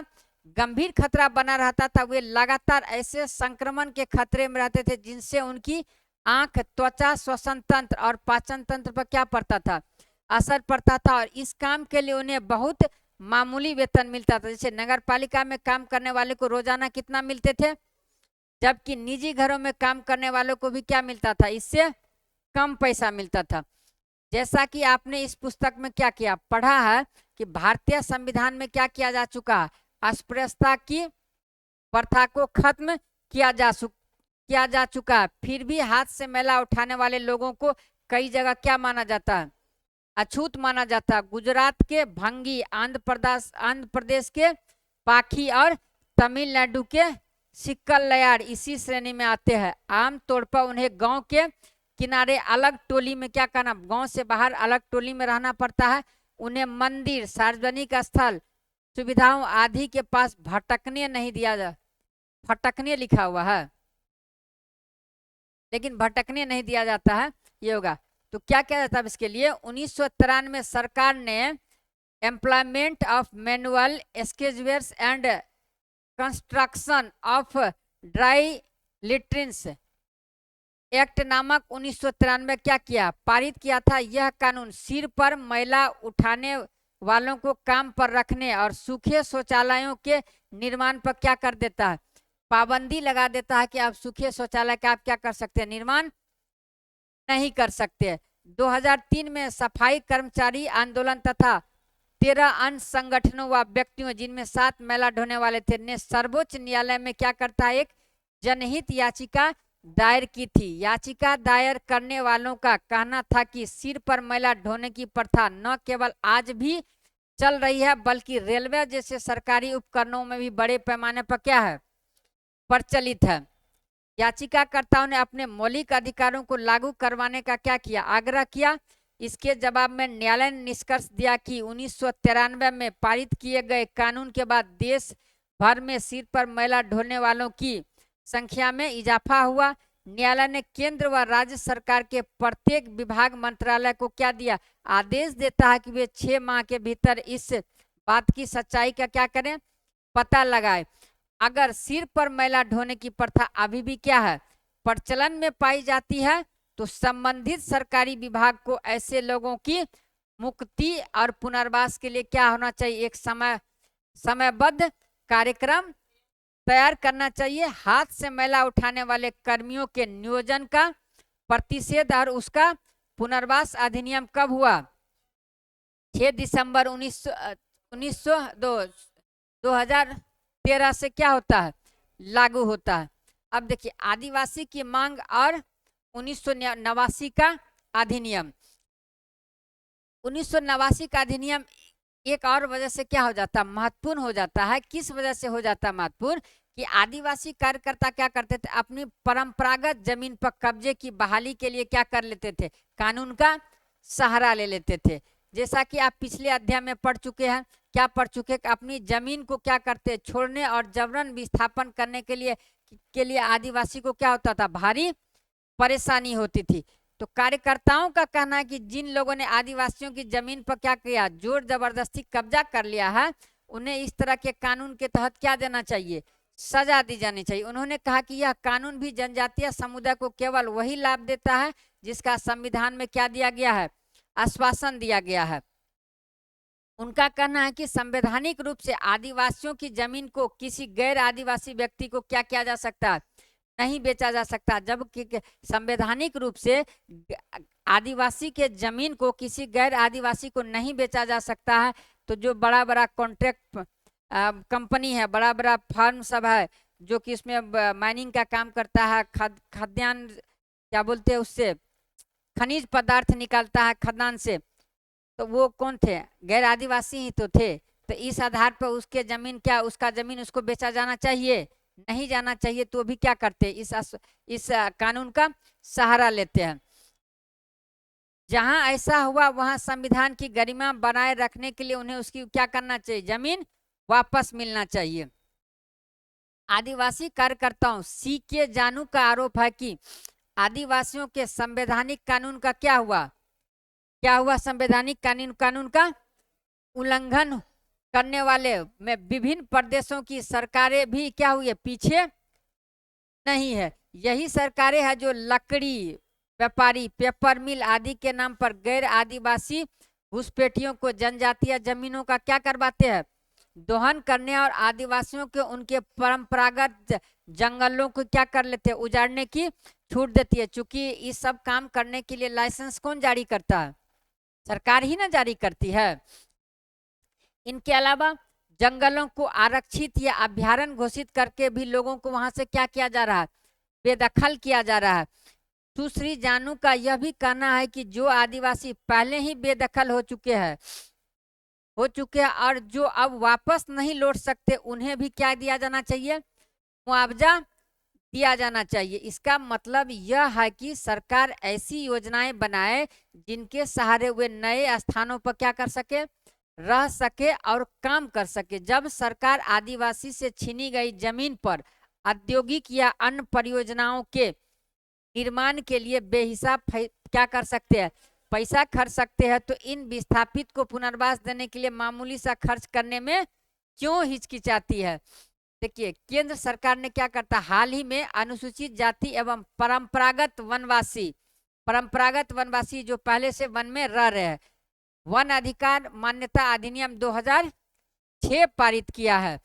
गंभीर खतरा बना रहता था। वे लगातार ऐसे संक्रमण के खतरे में रहते थे जिनसे उनकी आंख, त्वचा, श्वसन तंत्र और पाचन तंत्र पर क्या पड़ता था, असर पड़ता था। और इस काम के लिए उन्हें बहुत मामूली वेतन मिलता था। जैसे नगर पालिका में काम करने वाले को रोजाना कितना मिलते थे, जबकि निजी घरों में काम करने वालों को भी क्या मिलता था, इससे कम पैसा मिलता था। जैसा कि आपने इस पुस्तक में क्या किया, पढ़ा है कि भारतीय संविधान में क्या किया जा चुका है, अस्पृश्यता की प्रथा को खत्म किया जा चुका है। फिर भी हाथ से मैला उठाने वाले लोगों को कई जगह क्या माना जाता है, अछूत माना जाता है। गुजरात के भंगी, आंध्र प्रदेश के पाखी और तमिलनाडु के सिक्कलयार इसी श्रेणी में आते हैं। आमतौर पर उन्हें गांव के किनारे अलग टोली में क्या करना, गांव से बाहर अलग टोली में रहना पड़ता है। उन्हें मंदिर, सार्वजनिक स्थल, सुविधाओं आदि के पास भटकने नहीं दिया जा, भटकने लिखा हुआ है लेकिन भटकने नहीं दिया जाता है, ये होगा। तो क्या किया जाता है इसके लिए, 1993 में सरकार ने employment of manual excavators and construction of dry latrines act नामक 1993 क्या किया, पारित किया था। यह कानून सिर पर मैला उठाने वालों को काम पर रखने और सूखे शौचालयों के निर्माण पर क्या कर देता है, पाबंदी लगा देता है कि आप सूखे शौचालय का आप क्या कर सकते हैं, निर्माण नहीं कर सकते। 2003 में सफाई कर्मचारी आंदोलन तथा 13 अन्य संगठनों व व्यक्तियों जिनमें 7 मैला ढोने वाले थे ने सर्वोच्च न्यायालय में क्या करता है, एक जनहित याचिका दायर की थी। याचिका दायर करने वालों का कहना था कि सिर पर मैला ढोने की प्रथा न केवल आज भी चल रही है बल्कि रेलवे जैसे सरकारी उपकरणों में भी बड़े पैमाने पर क्या है, प्रचलित है। याचिकाकर्ताओं ने अपने मौलिक अधिकारों को लागू करवाने का क्या किया, आग्रह किया। इसके जवाब में न्यायालय ने निष्कर्ष दिया कि 1993 में पारित किए गए कानून के बाद देश भर में सिर पर मैला ढोने वालों की संख्या में इजाफा हुआ। न्यायालय ने केंद्र व राज्य सरकार के प्रत्येक विभाग मंत्रालय को क्या दिया, आदेश देता है कि वे 6 माह के भीतर इस बात की सच्चाई का क्या करें, पता लगाए। अगर सिर पर मैला ढोने की प्रथा अभी भी क्या है, प्रचलन में पाई जाती है, तो संबंधित सरकारी विभाग को ऐसे लोगों की मुक्ति और पुनर्वास के लिए क्या होना चाहिए, एक समयबद्ध कार्यक्रम तैयार करना चाहिए। हाथ से मैला उठाने वाले कर्मियों के नियोजन का प्रतिषेध और उसका पुनर्वास अधिनियम कब हुआ, 6 दिसंबर 2013 से क्या होता है, लागू होता है। अब देखिए आदिवासी की मांग और 1989 का अधिनियम। 1989 का अधिनियम एक और वजह से क्या हो जाता है, महत्वपूर्ण हो जाता है। किस वजह से हो जाता है महत्वपूर्ण, कि आदिवासी कार्यकर्ता क्या करते थे, अपनी परंपरागत जमीन पर कब्जे की बहाली के लिए क्या कर लेते थे, कानून का सहारा ले लेते थे। जैसा कि आप पिछले अध्याय में पढ़ चुके हैं, क्या पढ़ चुके हैं, अपनी जमीन को क्या करते, छोड़ने और जबरन विस्थापन करने के लिए आदिवासी को क्या होता था, भारी परेशानी होती थी। तो कार्यकर्ताओं का कहना है कि जिन लोगों ने आदिवासियों की जमीन पर क्या किया, जोर जबरदस्ती कब्जा कर लिया है, उन्हें इस तरह के कानून के तहत क्या देना चाहिए, सजा दी जानी चाहिए। उन्होंने कहा कि यह कानून भी जनजातीय समुदाय को केवल वही लाभ देता है जिसका संविधान में क्या दिया गया है, आश्वासन दिया गया है। उनका कहना है कि संवैधानिक रूप से आदिवासियों की जमीन को किसी गैर आदिवासी व्यक्ति को क्या किया जा सकता है, नहीं बेचा जा सकता। जबकि संवैधानिक रूप से आदिवासी के जमीन को किसी गैर आदिवासी को नहीं बेचा जा सकता है, तो जो बड़ा बड़ा कॉन्ट्रैक्ट कंपनी है, बड़ा बड़ा फर्म सब है जो कि इसमें माइनिंग का काम करता है, खाद्यान्न क्या बोलते हैं उससे, खनिज पदार्थ निकालता है खदान से, तो वो कौन थे, गैर आदिवासी ही तो थे। तो इस आधार पर उसके जमीन क्या, उसका जमीन उसको बेचा जाना चाहिए, नहीं जाना चाहिए। तो भी क्या करते, इस कानून का सहारा लेते हैं। जहां ऐसा हुआ वहां संविधान की गरिमा बनाए रखने के लिए उन्हें उसकी क्या करना चाहिए, जमीन वापस मिलना चाहिए। आदिवासी कार्यकर्ताओं सी के जानू का आरोप है कि आदिवासियों के संवैधानिक कानून का क्या हुआ, संवैधानिक कानून का उल्लंघन करने वाले में विभिन्न प्रदेशों की सरकारें भी क्या हुई, पीछे नहीं है। यही सरकारें हैं जो लकड़ी व्यापारी, पेपर मिल आदि के नाम पर गैर आदिवासी घुसपैठियों को जनजातीय जमीनों का क्या करवाते हैं, दोहन करने और आदिवासियों के उनके परंपरागत जंगलों को क्या कर लेते हैं, उजाड़ने की छूट देती है। चूंकि इस सब काम करने के लिए लाइसेंस कौन जारी करता है, सरकार ही ना जारी करती है। इनके अलावा जंगलों को आरक्षित या अभयारण्य घोषित करके भी लोगों को वहां से क्या किया जा रहा है, बेदखल किया जा रहा है। सुश्री जानू का यह भी कहना है कि जो आदिवासी पहले ही बेदखल हो चुके हैं और जो अब वापस नहीं लौट सकते, उन्हें भी क्या दिया जाना चाहिए, मुआवजा दिया जाना चाहिए। इसका मतलब यह है कि सरकार ऐसी योजनाएं बनाए जिनके सहारे वे नए स्थानों पर क्या कर सके, रह सके और काम कर सके। जब सरकार आदिवासी से छीनी गई जमीन पर औद्योगिक या अन्य परियोजनाओं के निर्माण के लिए बेहिसाब क्या कर सकते हैं, पैसा खर्च सकते हैं, तो इन विस्थापित को पुनर्वास देने के लिए मामूली सा खर्च करने में क्यों हिचकिचाती है। देखिए केंद्र सरकार ने क्या करता, हाल ही में अनुसूचित जाति एवं परंपरागत वनवासी जो पहले से वन में रह रहे हैं, वन अधिकार मान्यता अधिनियम 2006 पारित किया है।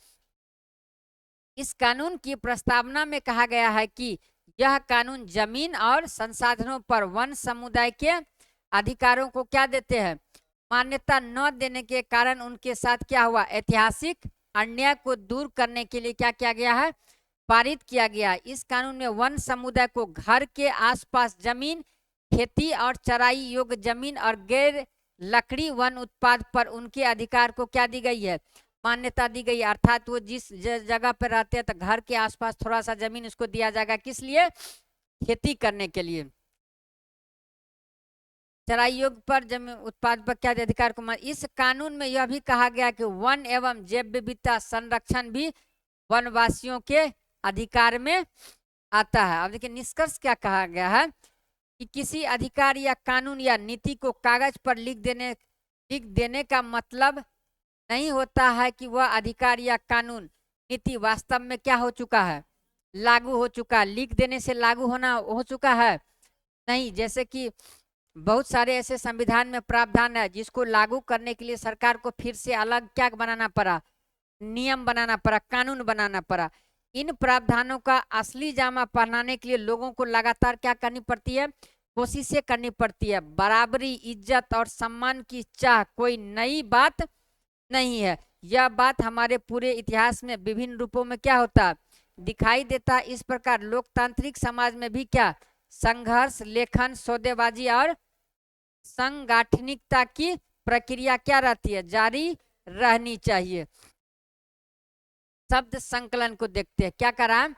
इस कानून की प्रस्तावना में कहा गया है कि यह कानून जमीन और संसाधनों पर वन समुदाय के अधिकारों को क्या देते हैं, मान्यता न देने के कारण उनके साथ क्या हुआ, ऐतिहासिक अन्याय को दूर करने के लिए क्या किया गया है, पारित किया गया। इस कानून में वन समुदाय को घर के आसपास जमीन, खेती और चराई योग्य जमीन और गैर लकड़ी वन उत्पाद पर उनके अधिकार को क्या दी गई है, मान्यता दी गई, अर्थात वो जिस जगह पर रहते हैं तो घर के आसपास थोड़ा सा जमीन उसको दिया जाएगा, किस लिए? खेती करने के लिए। चराई योग पर जमीन उत्पाद पर क्या अधिकार को इस कानून में यह भी कहा गया कि वन एवं जैव विविधता संरक्षण भी वनवासियों के अधिकार में आता है। अब देखिए निष्कर्ष क्या कहा गया है कि किसी अधिकार या कानून या नीति को कागज पर लिख देने का मतलब नहीं होता है कि वह अधिकार या कानून नीति वास्तव में क्या हो चुका है? लागू हो चुका है। लिख देने से लागू होना हो चुका है नहीं। जैसे कि बहुत सारे ऐसे संविधान में प्रावधान है जिसको लागू करने के लिए सरकार को फिर से अलग क्या बनाना पड़ा? नियम बनाना पड़ा, कानून बनाना पड़ा। इन प्रावधानों का असली जामा पहनाने के लिए लोगों को लगातार क्या करनी पड़ती है? कोशिशें करनी पड़ती है। बराबरी, इज्जत और सम्मान की चाह कोई नई बात नहीं है। यह बात हमारे पूरे इतिहास में विभिन्न रूपों में क्या होता है? दिखाई देता। इस प्रकार लोकतांत्रिक समाज में भी क्या संघर्ष, लेखन, सौदेबाजी और संगठनिकता की प्रक्रिया क्या रहती है? जारी रहनी चाहिए। शब्द संकलन को देखते हैं, क्या करा?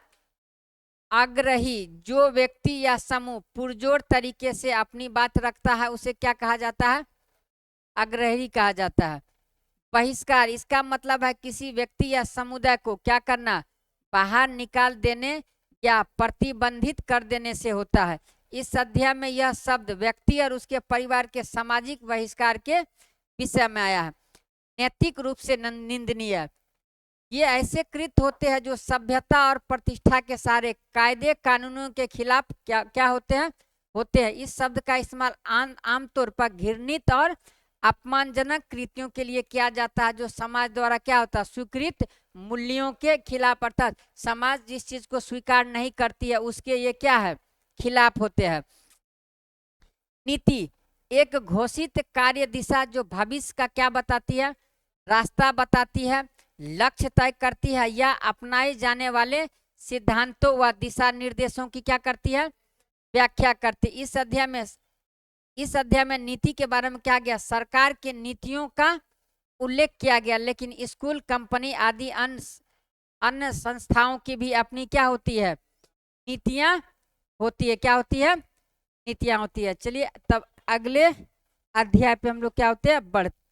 आग्रही, जो व्यक्ति या समूह पुरजोर तरीके से अपनी बात रखता है उसे क्या कहा जाता है? आग्रही कहा जाता है। बहिष्कार, इसका मतलब है किसी व्यक्ति या समुदाय को क्या करना? बाहर निकाल देने या प्रतिबंधित कर देने से होता है। इस अध्याय में यह शब्द व्यक्ति और उसके परिवार के सामाजिक बहिष्कार के विषय में आया है। नैतिक रूप से निंदनीय, ये ऐसे कृत्य होते हैं जो सभ्यता और प्रतिष्ठा के सारे कायदे कानूनों के खिलाफ क्या होते हैं। इस शब्द का इस्तेमाल आमतौर पर घृणित और अपमानजनक कृत्यों के लिए किया जाता है जो समाज द्वारा क्या होता है? स्वीकृत मूल्यों के खिलाफ, अर्थात समाज जिस चीज को स्वीकार नहीं करती है उसके ये क्या है? खिलाफ होते हैं। नीति, एक घोषित कार्य दिशा जो भविष्य का क्या बताती है? रास्ता बताती है, लक्ष्य तय करती है या अपनाए जाने वाले सिद्धांतों व दिशा निर्देशों की क्या करती है? व्याख्या करती। इस अध्याय में नीति के बारे में क्या गया? सरकार के नीतियों का उल्लेख किया गया, लेकिन स्कूल, कंपनी आदि अन्य संस्थाओं की भी अपनी क्या होती है? नीतियां होती है। क्या होती है? नीतियां होती है। चलिए तब अगले अध्याय पे हम लोग क्या होते हैं? बढ़ते